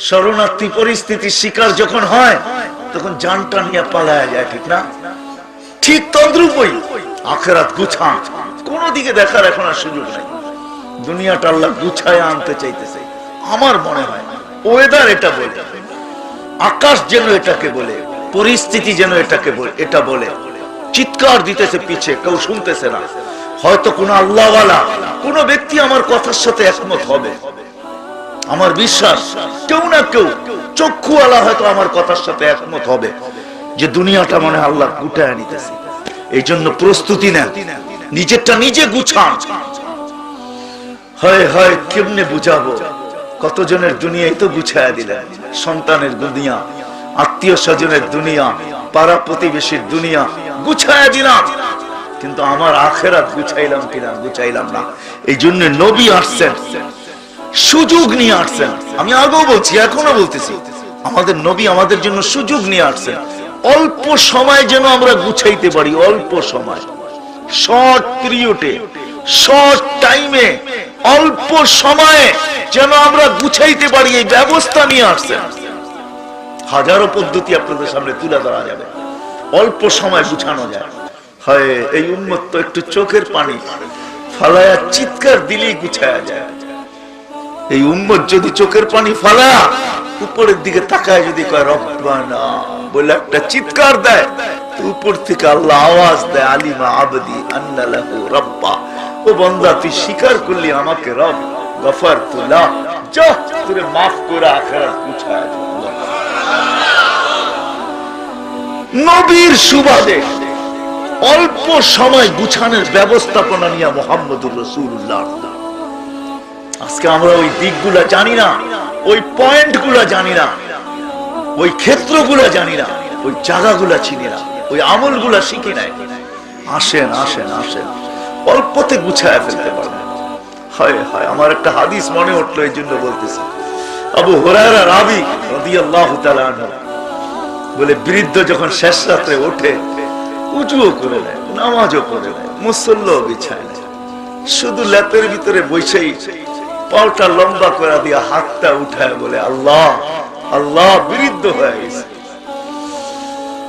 শরণার্থী। পরিস্থিতির শিকার যখন হয় তখন জানটা নিয়ে পালায়া যায়, ঠিক না? ঠিক তদ্রূপই আখিরাত গুছান, কোন দিকে দেখার এখন আর সুযোগ নাই। দুনিয়াটা আল্লাহ গুছায় আনতে চাইতেছে, আমার মনে হয়। ওয়েদার এটা বলে, আকাশ যেন এটাকে বলে, পরিস্থিতি যেন এটাকে বলে, এটা বলে। চিৎকার দিতেছে পিছে, কেউ শুনতেছে না। হয়তো কোন আল্লাহওয়ালা কোন ব্যক্তি আমার কথার সাথে একমত হবে, আমার বিশ্বাস। কেউ না কেউ চক্ষুওয়ালা হয়তো আমার কথার সাথে একমত হবে যে দুনিয়াটা মনে আল্লাহ গুটায় নিতেছে। এই জন্য প্রস্তুতি নেন, নিজেরটা নিজে গুছান। হয় হয় কেমনে বুঝাবো? কতজনের দুনিয়াই তো গুছায়া দিলেন, সন্তানের দুনিয়া, আত্মীয় স্বজনের দুনিয়া, পাড়া প্রতিবেশীর দুনিয়া গুছায়া দিলাম, কিন্তু আমার আখিরাত গুছাইলাম কিনা? গুছাইলাম না। এই জন্য নবী আসছেন, সুযোগ নিয়ে আসছেন। আমি আগেও বলছি, এখনো বলতেছি, আমাদের নবী আমাদের জন্য সুযোগ নিয়ে আসছেন। অল্প সময় যেন আমরা গুছাইতে পারি, অল্প সময়, শর্ট পিরিয়ডে, শর্ট টাইমে, অল্প সময়ে যেন আমরা গুছাইতে পারি, এই ব্যবস্থা নিয়ে আসছেন। হাজারো পদ্ধতি আপনাদের সামনে তুলে ধরা যাবে, অল্প সময় গুছানো যায়। হয় এই উম্মত তো একটু চোখের পানি ফালায়া চিৎকার দিলেই গুছায়া যায়। এই উম্মত যদি চোখের পানি ফালা উপরের দিকে তাকায় যদি কয় রব্বানা বলে একটা চিৎকার দেয়, উপর থেকে আল্লাহ আওয়াজ দেয় আলিমা আবদি আন্না লাহু রাব্বা, ও বান্দা তুই স্বীকার করলি আমাকে রব, গফারতু লাহ, যা তোরে মাফ করে আখিরাত পৌঁছায়। নবীর সুবাদে অল্প সময় গুছানোর ব্যবস্থাপনা নিয়ে মুহাম্মদুর রাসূলুল্লাহ। আজকে আমরা ওই দিকগুলা জানি না, ওই পয়েন্টগুলা জানি না, ওই ক্ষেত্রগুলা জানি না, ওই জায়গাগুলা চিনি না, ওই আমলগুলা শিখি নাই। আসেন আসেন আসেন, অল্পতে গুছায় ফেলতে পারবেন। হায় হায়, আমার একটা হাদিস মনে উঠলো, এই জন্য বলতেছি। আবু হুরায়রা রাবী রাদিয়াল্লাহু তাআলা আনহু বলে, বৃদ্ধ যখন শেষ রাত্রে ওঠে, উজুও করে নেয়, নামাজও করে নেয়, মুসল্লাও বিছায় নেয়, শুধু লেপের ভিতরে বসেই পাওটা লম্বা করে দিয়ে হাতটা উঠায় বলে আল্লাহ আল্লাহ। বৃদ্ধ হয়ে গেছে,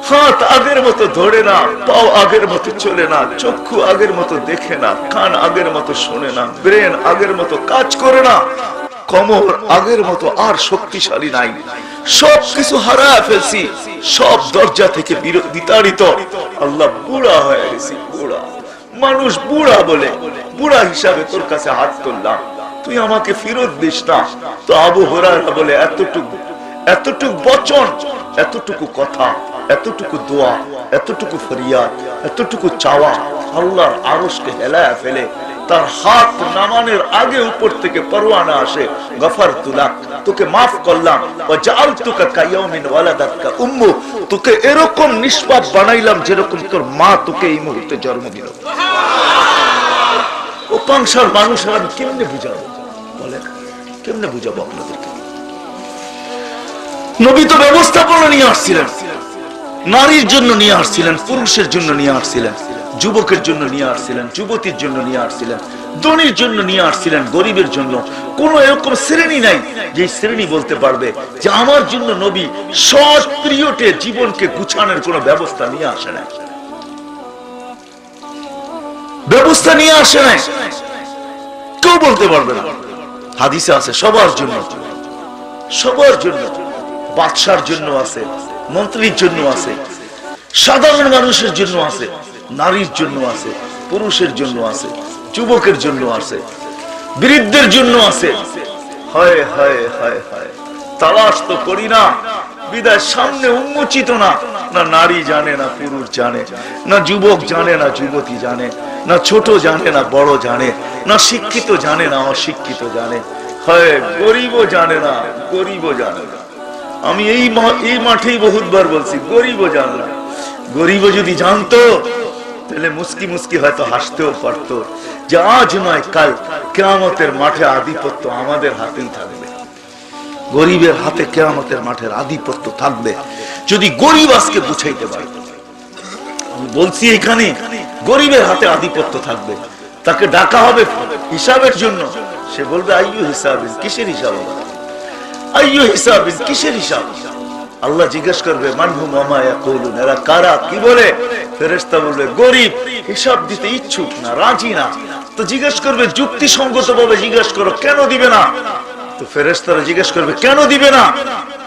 হাত আগের মতো ধরে না, পাও আগের মতো চলে না, চক্ষু আগের মতো দেখে না, কান আগের মতো শোনে না, ব্রেন আগের মতো কাজ করে না, কোমর আগের মতো আর শক্তিশালী নাই, সব কিছু হারায় ফেলছি, সব দরজা থেকে বিতাড়িত। আল্লাহ বুড়া হয়ে গেছি, বুড়া মানুষ, বুড়া বলে বুড়া হিসাবে তোর কাছে হাত তুললাম, তুই আমাকে ফেরত দিস না। তো আবু হুরায়রা বলে, এতটুকু বচন, এতটুকু কথা, এতটুকু দোয়া, এতটুকু ফরিয়াদ, এতটুকু চাওয়া আল্লাহর আরশকে হেলায়া ফেলে। তার হাত নামানোর আগে উপর থেকে পরওয়ানা আসে, গফারতু লাক, তোকে মাফ করলাম, ওয়া জাআলতুকা কায়াউমিন ওয়ালাদাতকা উম্মু, তোকে এরকম নিষ্পাপ বানাইলাম যেরকম তোর মা তোকে এই মুহূর্তে জন্ম দিল। উপাংশার মানুষের আমি কেমনে বুঝাবো বলেন, কেমনে বুঝাবো আপনাদেরকে? নবী তো ব্যবস্থাপনা নিয়ে আসছিলেন, নারীর জন্য নিয়ে আসছিলেন, পুরুষের জন্য নিয়ে আসছিলেন, যুবকের জন্য নিয়ে আসছিলেন, যুবতীর জন্য নিয়ে আসছিলেন, ধনীর জন্য নিয়ে আসছিলেন, গরিবের জন্য। কোন এরকম শ্রেণী নাই যে শ্রেণী বলতে পারবে যে আমার জন্য নবী সৎ পিরিয়ডে জীবনকে গুছানোর কোন ব্যবস্থা নিয়ে আসে না, ব্যবস্থা নিয়ে আসে নাই, কেউ বলতে পারবে না। হাদিসে আছে সবার জন্য, সবার জন্য, বাদশার জন্য আছে, মন্ত্রীর জন্য আছে, সাধারণ মানুষের জন্য আছে, নারীর জন্য আছে, পুরুষের জন্য আছে, যুবকের জন্য আছে, বৃদ্ধের জন্য আছে। হায় হায় হায় হায়, তালাশ তো করি না, বিদায় সামনে উন্মোচিত না। না নারী জানে, না পুরুষ জানে, না যুবক জানে, না যুবতী জানে, না ছোট জানে, না বড় জানে, না শিক্ষিত জানে, না অশিক্ষিত জানে, হয় গরিবও জানে না, গরিবও জানে না। আমি এই মাঠেই বহুতবার বলছি, গরিবও জানে না। গরিবও যদি জানতো তাহলে মুস্কি মুস্কি হয়তো হাসতেও পারতো যে আজ নয় কাল কিয়ামতের মাঠে আধিপত্য আমাদের হাতেই থাকবে। গরিবের হাতে কিয়ামতের মাঠের আধিপত্য থাকবে যদি গরিব আজকে বুঝাইতে পারে। আমি বলছি এখানে গরিবের হাতে আধিপত্য থাকবে, তাকে ডাকা হবে হিসাবের জন্য, সে বলবে আইয়ু হিসাবিন, কিসের হিসাব? আইয়ু হিসাবিন, কিসের হিসাব? আল্লাহ জিজ্ঞেস করবে মানহুম ওয়া ইয়াকুলুন, এরা কারা, কি বলে? ফেরেশতা বলবে গরিব, হিসাব দিতে ইচ্ছুক না, রাজি না। তো জিজ্ঞেস করবে যুক্তিসঙ্গতভাবে জিজ্ঞেস করো, কেন দিবে না? তো ফেরেশতারা জিজ্ঞেস করবে কেন দিবে না?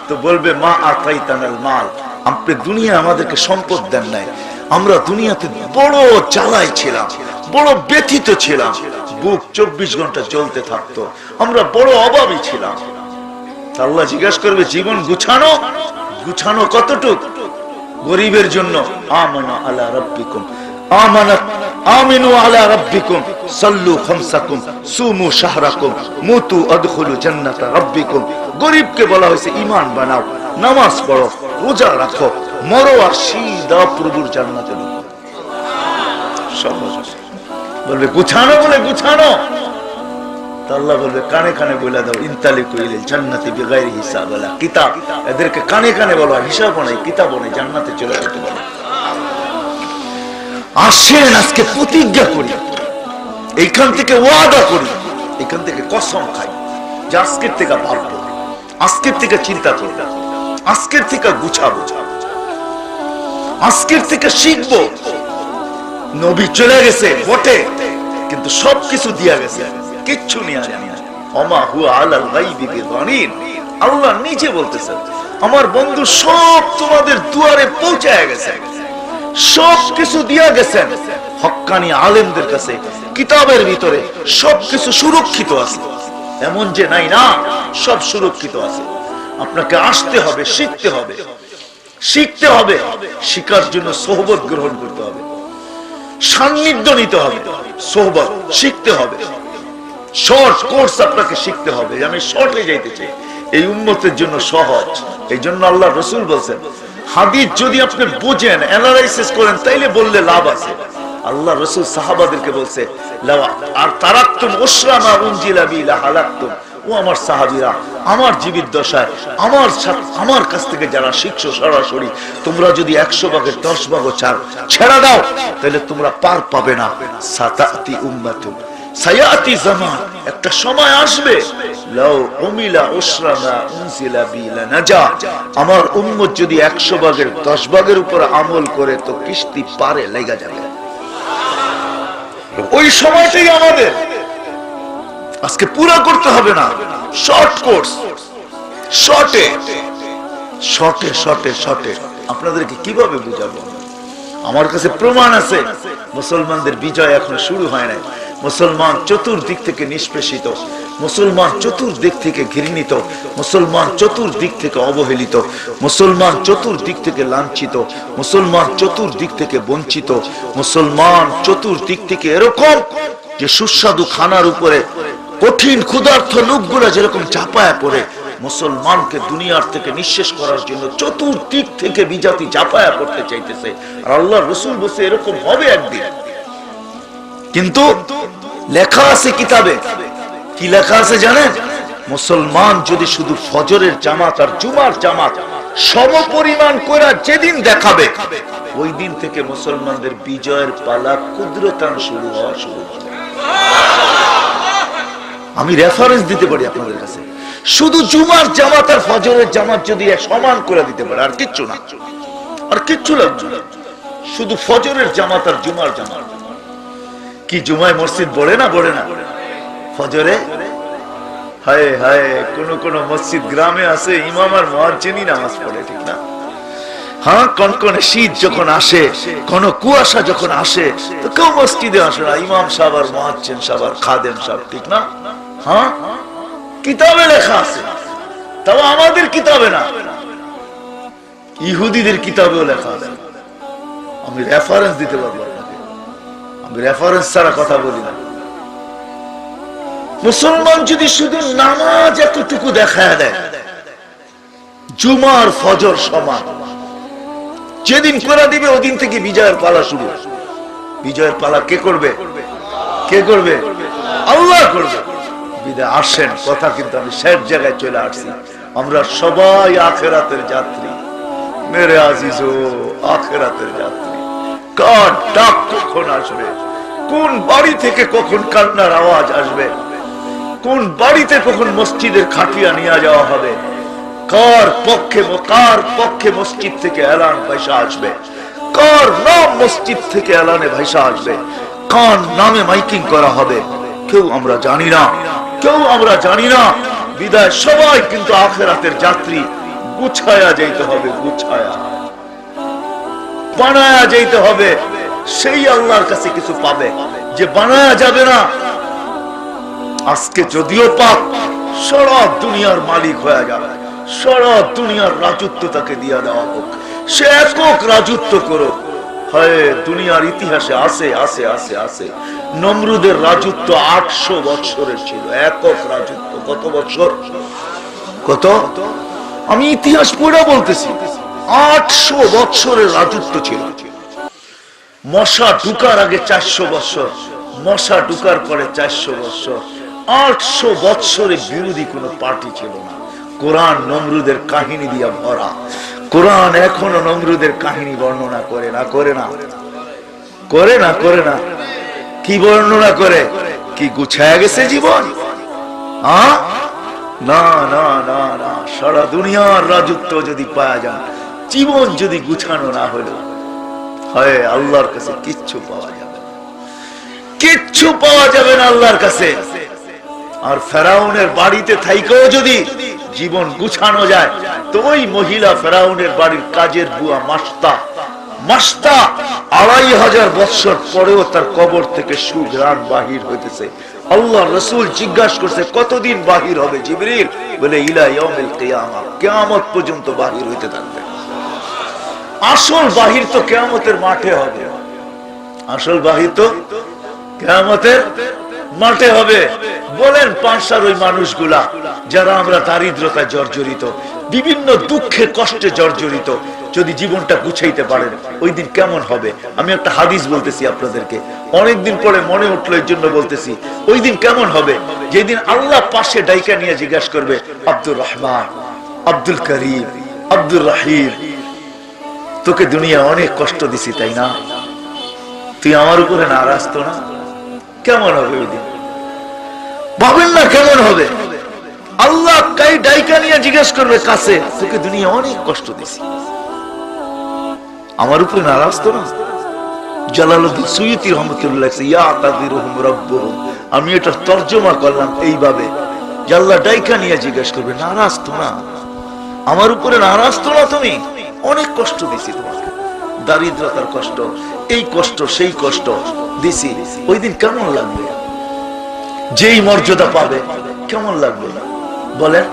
তো বলবে মা আতাইতানাল মাল, আপনি দুনিয়া আমাদেরকে সম্পদ দেন নাই, আমরা দুনিয়াতে বড় জ্বালায় ছিলাম, বড় ব্যথিত ছিলাম, বুক 24 ঘন্টা জ্বলতে থাকতো, আমরা বড় অভাবী ছিলাম। আল্লাহ জিজ্ঞেস করবে জীবন গুছানো, গুছানো কতটুক? গরিবের জন্য আমানা আলা রাব্বিকুম, আমানাত আমিনু আলা রাব্বিকুম, সাল্লু খামসাকুম, সুমু শাহরাকুম, মুতু আদখুলু জান্নাতা রাব্বিকুম। গরিবকে বলা হয়েছে ঈমান বানাও, নামাজ পড়ো, রোজা রাখো, মরো আর সিধা প্রভুর জান্নাতে ঢুকো। সহজ বলবে গুছানো, বলে গুছানো। আল্লাহ বলবে কানে কানে বলে দাও ইনতালিকু ইলাল জান্নাতি বিগাইরি হিসাব ওয়ালা কিতাব, এদেরকে কানে কানে বলো হিসাব নাই, কিতাব নাই, জান্নাতে চলে যেতে বলো। আসেন আজকে প্রতিজ্ঞা করি, এইখান থেকে ওয়াদা করি, এখান থেকে কসম খাই যে আজকের থেকে ভাববো, আজকের থেকে চিন্তা করব, আজকের থেকে গুছাবো, আজকের থেকে শিখবো। নবী চলে গেছে বটে, কিন্তু সবকিছু দিয়া গেছে, কিচ্ছু নিয়ে জানি না। ওমা হুয়া আলাল গায়বি বিযানিন। আল্লাহ নিজে বলতেছেন আমার বন্ধু সব তোমাদের দুয়ারে পৌঁছায় গেছে, সব কিছু দিয়া গেছেন। হক্কানি আলেমদের কাছে কিতাবের ভিতরে সবকিছু সুরক্ষিত আছে, এমন যে নাই না, সব সুরক্ষিত আছে। আপনাকে আসতে হবে, শিখতে হবে, শিখতে হবে। শিখার জন্য সোহবত গ্রহণ করতে হবে, সান্নিধ্য নিতে হবে, সোহবত শিখতে হবে। শর্ট কোর্স আপনাকে শিখতে হবে। আমি শর্টে যাইতে চাই, এই উম্মতের জন্য সহজ। এই জন্য আল্লাহ রসুল বলছেন হাদিস যদি আপনি বুঝেন, অ্যানালাইসিস করেন, তাইলে বললে লাভ আছে। আল্লাহ রসুল সাহাবাদেরকে বলছে আর তারাকতুম উসরা মা উনজিলা বি লা হালাকতুম। ও আমার সাহাবীরা, আমার জীবিত দশায় আমার কাছ থেকে যারা শিখছো সরাসরি, তোমরা যদি 100 ভাগের 10 ভাগও ছেড়ে দাও, তাহলে তোমরা পার পাবে না। সাতাতি উম্মাতুন সায়াতি জামান, একটা সময় আসবে লাউ উমিলা উসরা মা উনজিলা বি লা নাজা। আমার উম্মত যদি 100 ভাগের 10 ভাগের উপর আমল করে তো কিস্তি পারে লেগে যাবে। ওই সময়টাই আমাদের আজকে পুরো করতে হবে না, শর্ট কোর্স, শর্টে শর্টে শর্টে শর্টে। আপনাদেরকে কিভাবে বুঝাবো? আমার কাছে প্রমাণ আছে মুসলমানদের বিজয় এখনো শুরু হয় নাই। মুসলমান চতুর্দিক থেকে নিষ্পেষিত, মুসলমান চতুর্দিক থেকে ঘৃণিত, মুসলমান চতুর্দিক থেকে অবহেলিত, মুসলমান চতুর্দিক থেকে লাঞ্ছিত, মুসলমান চতুর্দিক থেকে বঞ্চিত, মুসলমান চতুর্দিক থেকে এরকম যে সুস্বাদু খানার উপরে কঠিন ক্ষুধার্ত লোকগুলা যেরকম চাপায়া পড়ে মুসলমানকে দুনিয়ার থেকে নিঃশেষ করার জন্য চতুর্দিক থেকে বিজাতি চাপায়া পড়তে চাইতেছে। আর আল্লাহ রসুল বলছে এরকম হবে একদিন। কিন্তু লেখা আছে কিতাবে, কি লেখা আছে জানেন? মুসলমান যদি শুধু ফজরের জামাত আর জুমার জামাত সম পরিমাণ করে যেদিন দেখাবে, ওই দিন থেকে মুসলমানদের বিজয়ের পালা কুদরতান শুরু হওয়া শুরু হবে। আমি রেফারেন্স দিতে পারি আপনাদের কাছে, শুধু জুমার জামাত আর ফজরের জামাত যদি সমান করে দিতে পারে, আর কিচ্ছু না, আর কিচ্ছু লাগবে না, শুধু ফজরের জামাত আর জুমার জামাত। কি জুমায় মসজিদ বড়ে না, বড়ে না? ফজরে হায় হায়, কোন মসজিদ গ্রামে আছে ইমাম আর মুয়াজ্জিনই নামাজ পড়ে, ঠিক না? হ্যাঁ, কনকনে শীত যখন আসে, কোন কুয়াশা যখন আসে, তো কেউ মসজিদে আসে না, ইমাম সাহেব আর মুয়াজ্জিন সাহেব আর খাদেম সাহেব, ঠিক না? হ্যাঁ, কিতাবে লেখা আছে, তাও আমাদের কিতাবে না, ইহুদিদের কিতাবেও লেখা আছে। আমি রেফারেন্স দিতে পারবো আপনাকে, আমি রেফারেন্স ছাড়া কথা বলি না। মুসলমান যদি শুধু নামাজ এতটুকু দেখায় দেয়, জুমার ফজর সমান, যেদিন করে দিবে ওদিন থেকে বিজয়ের পালা শুরু। বিজয়ের পালা কে করবে? কে করবে? আল্লাহ করবে। বিদায় আসেন, কথা কিন্তু আমি শেষ জায়গায় চলে আসছি। আমরা সবাই আখেরাতের যাত্রী, মেরে আজিজো, আখেরাতের যাত্রী। কার ডাক কখন আসবে, কোন বাড়ি থেকে কখন কান্নার আওয়াজ আসবে, কোন বাড়িতে কখন মসজিদের খাটিয়া নিয়ে যাওয়া হবে, কার পক্ষে মসজিদ থেকে এলান ভাইসা আসবে, কার নাম মসজিদ থেকে এলানে ভাইসা আসবে, কার নামে মাইকিং করা হবে, কেউ আমরা জানি না, কেউ আমরা জানি না। বিদায় সবাই কিন্তু আখেরাতের যাত্রী। গুছায়া যাইতে হবে, গুছায়া বানায়া যাইতে হবে, সেই আল্লাহর কাছে কিছু পাবে। যে বানায়া যাবে না, আজকে যদিও পাক, সারা দুনিয়ার মালিক হয়ে যাবে, সারা দুনিয়ার রাজত্ব তাকে দিয়া দেওয়া হোক, সে একক রাজত্ব করো। হয় দুনিয়ার ইতিহাসে আছে আছে আছে আছে নমরুদের রাজত্ব 800 বছরের ছিল, একক রাজত্ব। কত বছর? কত? আমি ইতিহাস পড়ে বলতেছি, 800 বছরের রাজত্ব ছিল। মশা ঢুকার আগে 400 বছর, মশা ঢুকার পরে 400 বছর, 800 বছরে বিরোধী কোন পার্টি ছিল না। কোরআন নমরুদের কাহিনী দিয়া ভরা। কোরআন এখনো নমরুদের কাহিনী বর্ণনা করে না, করে না, করে না, করে না। কি বর্ণনা করে? কি গুছায়া গেছে জীবন? না না না না, সারা দুনিয়ার রাজত্ব যদি পাওয়া যায়, জীবন যদি গুছানো না হলো, হয় আল্লাহর কাছে কিচ্ছু পাওয়া যাবে না, কিচ্ছু পাওয়া যাবে না আল্লাহর কাছে। আর ফেরাউনের বাড়িতে থাইকেও যদি জীবন গুছানো যায়, তো ওই মহিলা ফেরাউনের বাড়ির কাজের বুয়া মাস্তা 2500 বছর পরেও তার কবর থেকে সুঘ্রাণ বাহির হইতেছে। আল্লাহ রাসূল জিজ্ঞাসা করছে, কতদিন বাহির হবে জিবরিল? বলে ইলা ইয়াউমিল কিয়ামা, কিয়ামত পর্যন্ত বাহির হইতে থাকবে। আসল বাহির তো কিয়ামতের মাঠে হবে, আসল বাহির তো কিয়ামতের মাঠে হবে। বলেন পাঁচশার ওই মানুষগুলা যারা আমরা দারিদ্রতায় জর্জরিত, বিভিন্ন দুঃখে কষ্টে জর্জরিত, যদি জীবনটা গুছাইতে পারেন ওই দিন কেমন হবে? আমি একটা হাদিস বলতেছি আপনাদেরকে, অনেকদিন পরে মনে উঠলো, এই জন্য বলতেছি। ওই দিন কেমন হবে? যেদিন আল্লাহ পাশে ডাইকা নিয়ে জিজ্ঞাসা করবে, আব্দুর রহমান, আব্দুল করিম, আব্দুর রহিম, তোকে দুনিয়া অনেক কষ্ট দিছি তাই না? তুই আমার উপরে নারাজ তো না? কেমন হবে ওই দিন? ভাবেন না কেমন হবে? আল্লাহ কাই ডাইকা নিয়ে জিজ্ঞাসা করবে কাছে, তোকে দুনিয়া অনেক কষ্ট দিছি, আমার উপরে নারাজ তো না? জালালউদ্দিন সুয়ুতী রহমাতুল্লাহ আলাইহি ইয়াতাযিরুহুম রাব্বুহুম, আমি এটা তরজমা করলাম এইভাবে, যে আল্লাহ ডাইকা নিয়ে জিজ্ঞাসা করবে, নারাজ তো না? আমার উপরে নারাজ তো না? তুমি অনেক কষ্ট দিছি তোমাকে, দারিদ্রতার কষ্ট, এই কষ্ট সেই কষ্ট দিছি। ওই দিন কেমন লাগবে? যেই মর্যাদা পাবে কেমন লাগবে বলেন?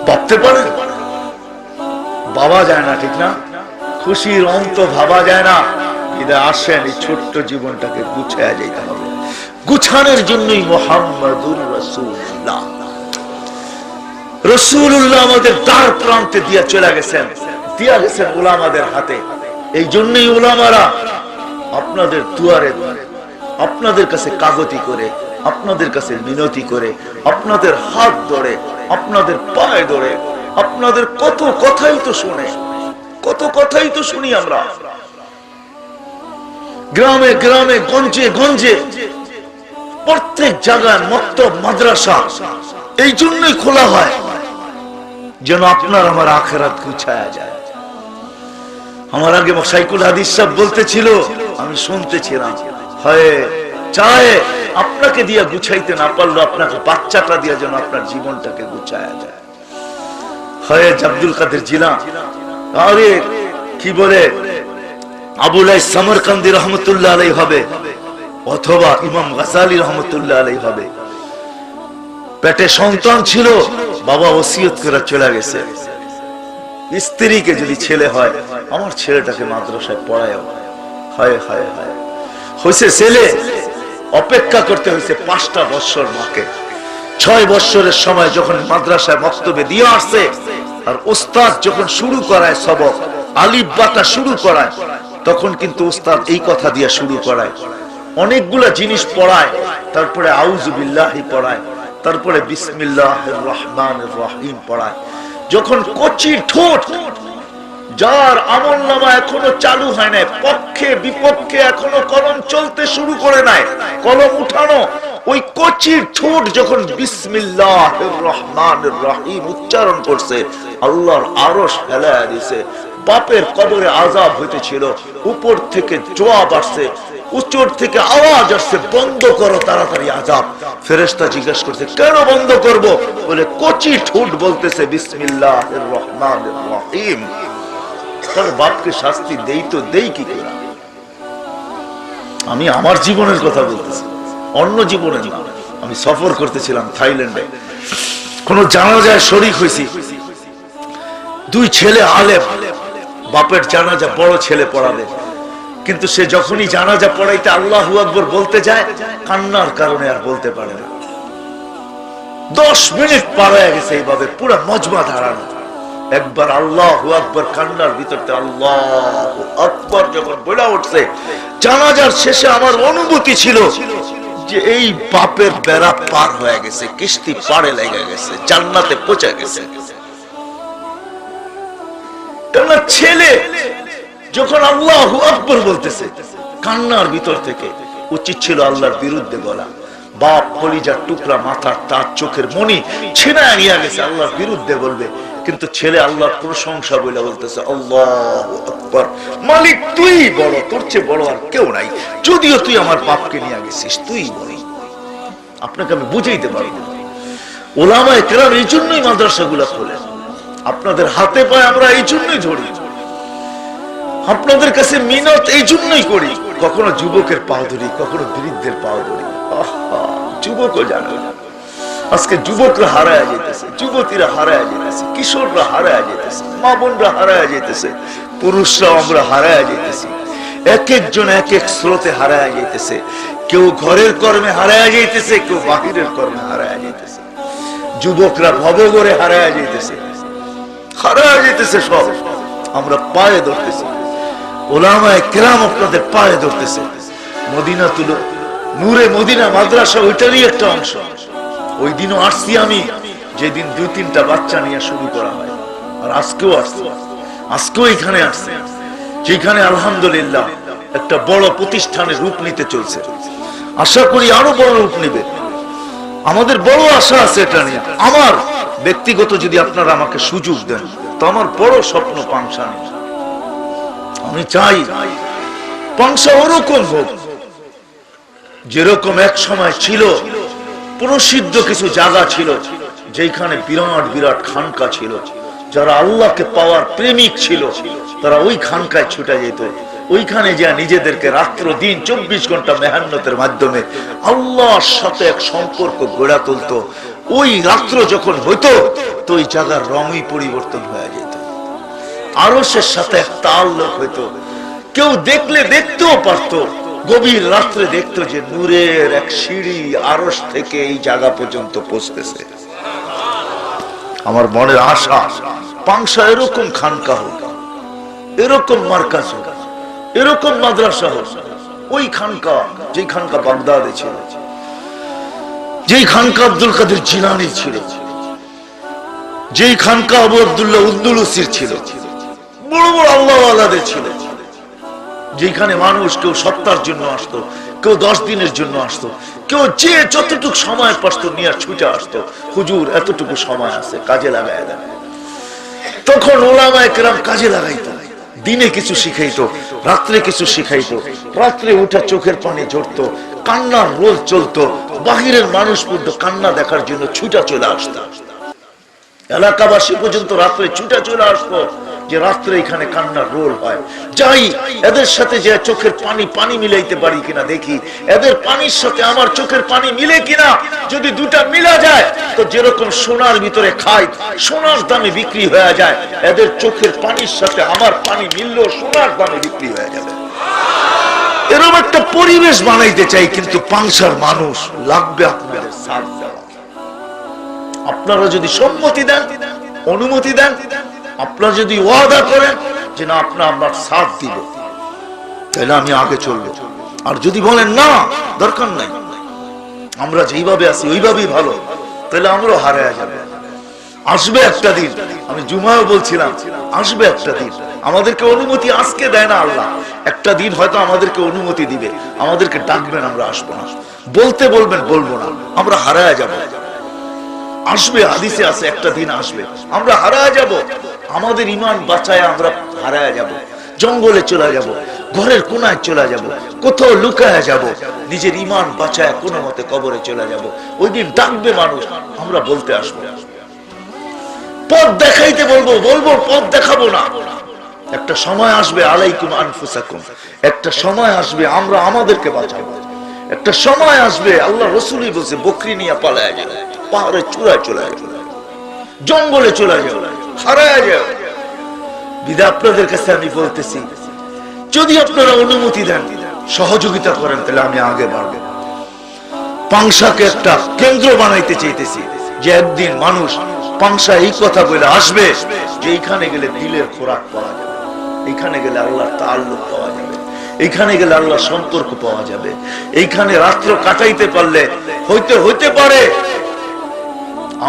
ভাবতে পারেন? ভাবা যায় না, ঠিক না? খুশির অন্ত ভাবা যায় না। ইদা আসেন এই ছোট্ট জীবনটাকে গুছায়া যাইতে হবে। গুছানোর জন্যই মুহাম্মাদুর রাসূলুল্লাহ, রাসূলুল্লাহ আমাদের দ্বার প্রান্তে দিয়া চলে গেছেন, দিয়া গেছেন উলামাদের হাতে। এই জন্যই উলামারা আপনাদের দুয়ারে, আপনাদের কাছে কাগতি করে, আপনাদের কাছে মিনতি করে, আপনাদের হাত ধরে, আপনাদের পায়ে ধরে, আপনাদের কত কথাই তো শুনে, কত কথাই তো শুনি আমরা। গ্রামে গ্রামে, গঞ্জে গঞ্জে, প্রত্যেক জায়গায় মক্তব মাদ্রাসা এই জন্যই খোলা হয়, যেন আপনার আমার আখিরাত গুছায়া যায়। আমার আগে শাইখুল হাদিস সাহেব বলতেছিল, আমি শুনতেছিলাম, হয় চায় আপনাকে দিয়া গুছাইতে না পারলো, আপনাকে বাচ্চাটা দিয়া যেন আপনার জীবনটাকে গুছায়া যায়। হয় আব্দুল কাদের জিলানী, আরে কি বলে আবুল আইস সামরকান্দি রহমতুল্লাহ আলাইহি হবে, অথবা ইমাম গাজালি রহমতুল্লাহ আলাইহি হবে। পেটে সন্তান ছিল, বাবা ওসিয়ত করে চলে গেছে, স্ত্রীকে যদি ছেলে হয়, আমার ছেলেটাকে মাদ্রাসায় পড়ায়। হায় হায় হায়, হয়েছে ছেলে, অপেক্ষা করতে হয়েছে 5টা বছর মাকে। 6 বছরের সময় যখন মাদ্রাসায় মক্তবে দিয়ে আসছে, আর ওস্তাদ যখন শুরু করায় সবক, আলিফ বাটা শুরু করায়, তখন কিন্তু ওস্তাদ এই কথা দিয়ে শুরু করায়, অনেকগুলা জিনিস পড়ায়, তারপরে আউযু বিল্লাহি পড়ায়, তারপরে বিসমিল্লাহির রহমানির রহিম পড়ায়। যখন কচি ঠোঁট, যার আমলনামা এখনো চালু হয় নাই, পক্ষে বিপক্ষে এখনো কলম চলতে শুরু করে নাই, কলম উঠানো, ওই কচির ঠোঁট যখন বিসমিল্লাহির রহমানির রহিম উচ্চারণ করছে, আল্লাহর আরশ ফেলায়া দিয়েছে। বাপের কবরে আযাব হইতেছিল, উপর থেকে জবাব আসছে, উচ্চর থেকে আওয়াজ আসছে, বন্ধ করো তাড়াতাড়ি আযাব। ফেরেশতা জিজ্ঞাসা করছে, কেন বন্ধ করব? বলে কচি ঠোঁট বলতেছে বিসমিল্লাহির রহমানির রহিম। তার বাপকে শাস্তি দেই তো দেই কি করে? আমি আমার জীবনের কথা বলতেছি, অন্য জীবনে না। আমি সফর করতেছিলাম থাইল্যান্ডে, কোন জানাজায় শরীক হয়েছি। 2 ছেলে আলেম, বাপের জানাজা বড় ছেলে পড়াবে, কিন্তু সে যখনই জানাজা পড়াইতে আল্লাহু আকবার বলতে যায়, কান্নার কারণে আর বলতে পারে না। 10 মিনিট পার হয়ে গেছে এইভাবে, পুরো মজমা দাঁড়ানো। একবার আল্লাহু আকবার, কান্নার ভিতরতে আল্লাহু আকবার যখন বলে উঠছে, জানাজার শেষে আমার অনুভূতি ছিল যে এই বাপের বেড়া পার হয়ে গেছে, কিস্তি পাড়ে লেগে গেছে, জান্নাতে পৌঁছে গেছে। কেননা ছেলে যখন আল্লাহু আকবার বলতেছে, কান্নার ভিতর থেকে উচিত ছিল আল্লাহর বিরুদ্ধে বলা। বাপ কলিজার টুকরা, মাথার তার, চোখের মনি ছিনায় নিয়ে গেছে, আল্লাহর বিরুদ্ধে বলবে, কিন্তু ছেলে আল্লাহর প্রশংসা বলে বলতেছে আল্লাহু আকবার, মালিক তুই বড়, তোর চেয়ে বড় আর কেউ নাই, যদিও তুই আমার বাপকে নিয়ে গেছিস, তুই বড়। আপনাকে আমি বুঝাইতে পারবো। ওলামায়ে কেরাম এই জন্যই মাদ্রাসাগুলো খোলেন, আপনাদের হাতে পায়ে আমরা এই জন্যই ধরি, আপনাদের কাছে মিনত এই জন্যই করি। কখনো যুবকের পা ধরি, কখনো বৃদ্ধের পা ধরি। যুবকও জানে আজকে যুবকরা হারায় যেতেছে, যুবতীরা হারায় যেতেছে, কিশোররা হারায় যেতেছে, মা বোনরা হারায় যেতেছে, পুরুষরা আমরা হারায় যেতেছি। এক একজন এক এক স্রোতে হারায় যেতেছে। কেউ ঘরের কর্মে হারায় যাইতেছে, কেউ বাহিরের কর্মে হারায় যাইতেছে। যুবকরা ভবঘরে হারায় যাইতেছে, হারায় যেতেছে সব। আমরা পায়ে ধরতেছি, ওলামায়ে কেরাম আপনাদের পায়ে ধরতেছে। মদিনা তুলো নূরে মদিনা মাদ্রাসা ওইটারই একটা অংশ। ওই দিনও আসছি আমি, যেদিন 2-3টা বাচ্চা নিয়ে শুরু করা হয়। আর আজকেও আসছি, আজকেও এখানে আসছে, যেখানে আলহামদুলিল্লাহ একটা বড় প্রতিষ্ঠানের রূপ নিতে চলছে। আশা করি আরো বড় রূপ নেবে। আমাদের বড় আশা আছে এটা নিয়ে। আমার ব্যক্তিগত যদি আপনারা আমাকে সুযোগ দেন, তো আমার বড় স্বপ্ন পাংশা নিয়ে। আমি চাই পাংশা ওরকম হোক যেরকম এক সময় ছিল। প্রসিদ্ধ কিছু জায়গা ছিল যেখানে বিরাট বিরাট খানকা ছিল। যারা আল্লাহকে পাওয়ার প্রেমিক ছিল তারা ওই খানকায় ছুটে যেত। ওইখানে যা নিজেদেরকে রাত্র দিন 24 ঘন্টা মেহনতের মাধ্যমে আল্লাহর সাথে এক সম্পর্ক গড়ে তুলত। ওই রাত্র যখন হইতো তো ওই জায়গার রঙই পরিবর্তন হয়ে যেত, আরশের সাথে এক তাল্লুক হইতো। কেউ দেখলে দেখতেও পারতো, গভীর রাত্রে দেখতো যে নূরের এক সিঁড়ি আরশ থেকে এই জায়গা পর্যন্ত পৌঁছতেছে। আমার মনের আশা পাংশা এরকম খানকা হোক, এরকম মার্কাজ হোক, এরকম মাদ্রাসা হোক। ওই খানকা যেই খানকা বাগদাদে ছিল, যেই খানকা আব্দুল কাদের জিলানী ছিল, যেই খানকা আবু আব্দুল্লাহ উদ্দুলুসির ছিল, বড় বড় আল্লাহওয়ালাদের ছিল। যেখানে মানুষ কেউ সপ্তাহের জন্য আসতো, কেউ 10 দিনের জন্য আসতো, কেউ যে যতটুকু সময় পারত নিয়ে ছুটে আসতো। হুজুর এতটুকু সময় আছে, কাজে লাগায় দেন। তখন ওলামায়ে কেরাম কাজে লাগাইতো, দিনে কিছু শিখাইতো, রাত্রে কিছু শিখাইতো। রাত্রে উঠে চোখের পানি ঝরতো, কান্নার রোল চলতো। বাহিরের মানুষ পর্যন্ত কান্না দেখার জন্য ছুটা চলে আসতো। এলাকাবাসী পর্যন্ত রাত্রে ছুটা চলে আসতো যে রাত্রে এখানে কান্নার রোল হয়। যাই এদের সাথে যে চোখের পানি মিলাইতে পারি কিনা দেখি, এদের পানির সাথে আমার চোখের পানি মিলে কিনা। যদি দুটা মিলা যায় তো যেরকম সোনার ভিতরে খাই, সোনার দামে বিক্রি হয়ে যায়, এদের চোখের পানির সাথে আমার পানি মিললেও সোনার দামে বিক্রি হয়ে যাবে। এরকম একটা পরিবেশ বানাইতে চাই। কিন্তু পাংশার মানুষ লাগবে আপনাদের সাথ দেওয়া। আপনারা যদি সম্মতি দেন, অনুমতি দেন, আপনারা যদি ওয়াদা করেন যে না আপনার আমার সাথ দিব, তাহলে আমি আগে চলবো। আর যদি বলেন না দরকার নাই, আমরা যেইভাবে আছি ওইভাবেই ভালো, তাহলে আমরাও হারায় যাবে। আসবে একটা দিন, আমি জুমায়ও বলছিলাম, আসবে একটা দিন আমাদেরকে অনুমতি আজকে দেয় না আল্লাহ, একটা দিন হয়তো আমাদেরকে অনুমতি দিবে, আমাদেরকে ডাকবেন, আমরা আসবো না। বলতে বলবেন, বলবো না, আমরা হারায় যাব। আসবে, হাদিসে আছে একটা দিন আসবে আমরা হারায় যাব। আমাদের ঈমান বাঁচায় আমরা হারায় যাব, জঙ্গলে চলে যাব, ঘরের কোনায় চলে যাব, কোথাও লুকায় যাব, নিজের ঈমান বাঁচায় কোনো মতে কবরে চলে যাব। ওই দিন ডাকবে মানুষ, আমরা বলতে আসবো, পথ দেখাইতে বলবো, পথ দেখাবো না। একটা সময় আসবে আলাইকুম আনফুসাকুম, একটা সময় আসবে আমরা আমাদেরকে বাঁচাবো। একটা সময় আসবে আল্লাহ রাসূলই বলছে বকরি নিয়ে পালায়া যাবে, পাহাড়ের চূড়ায় চলে যাবে, জঙ্গলে চলে যাবে, হারায় যাবে। বিধায় আপনাদের কাছে আমি বলতেছি, যদি আপনারা অনুমতি দেন, সহযোগিতা করেন, তাহলে আমি আগে বাড়বো। পাংশাকে একটা কেন্দ্র বানাইতে চাইতেছি, যে একদিন মানুষ পাংশা এই কথা বলে আসবে যে এইখানে গেলে দিলের খোরাক পাওয়া যাবে, এইখানে গেলে আল্লাহর তাআল্লুক পাওয়া যাবে, এইখানে গেলে আল্লাহর সম্পর্ক পাওয়া যাবে। এইখানে রাত্র কাটাইতে পারলে হইতে পারে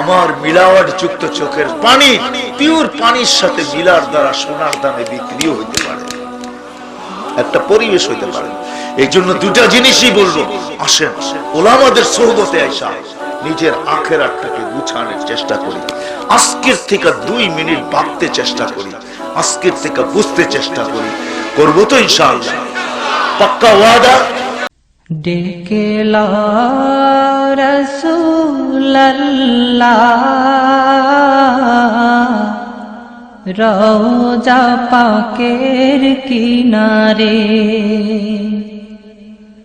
আমার মিলাওয়াট যুক্ত চোখের পানি পিওর পানির সাথে মিলার দ্বারা সোনার দামে বিক্রিও হইতে পারে, একটা পরিবেশ হইতে পারে। এই জন্য দুটা জিনিসই বলবো, আসেন ওলামাদের সোহবতে আইসা নিজের আখিরাতটাকে গুছানোর চেষ্টা করি। আজকের থেকে 2 মিনিট ভাবতে চেষ্টা করি, আজকের থেকে বুঝতে চেষ্টা করি, করবো তো ইনশাআল্লাহ, পাক্কা ওয়াদা। ডেকে লা রাসূলুল্লাহ রওজা পাকের কিনারে।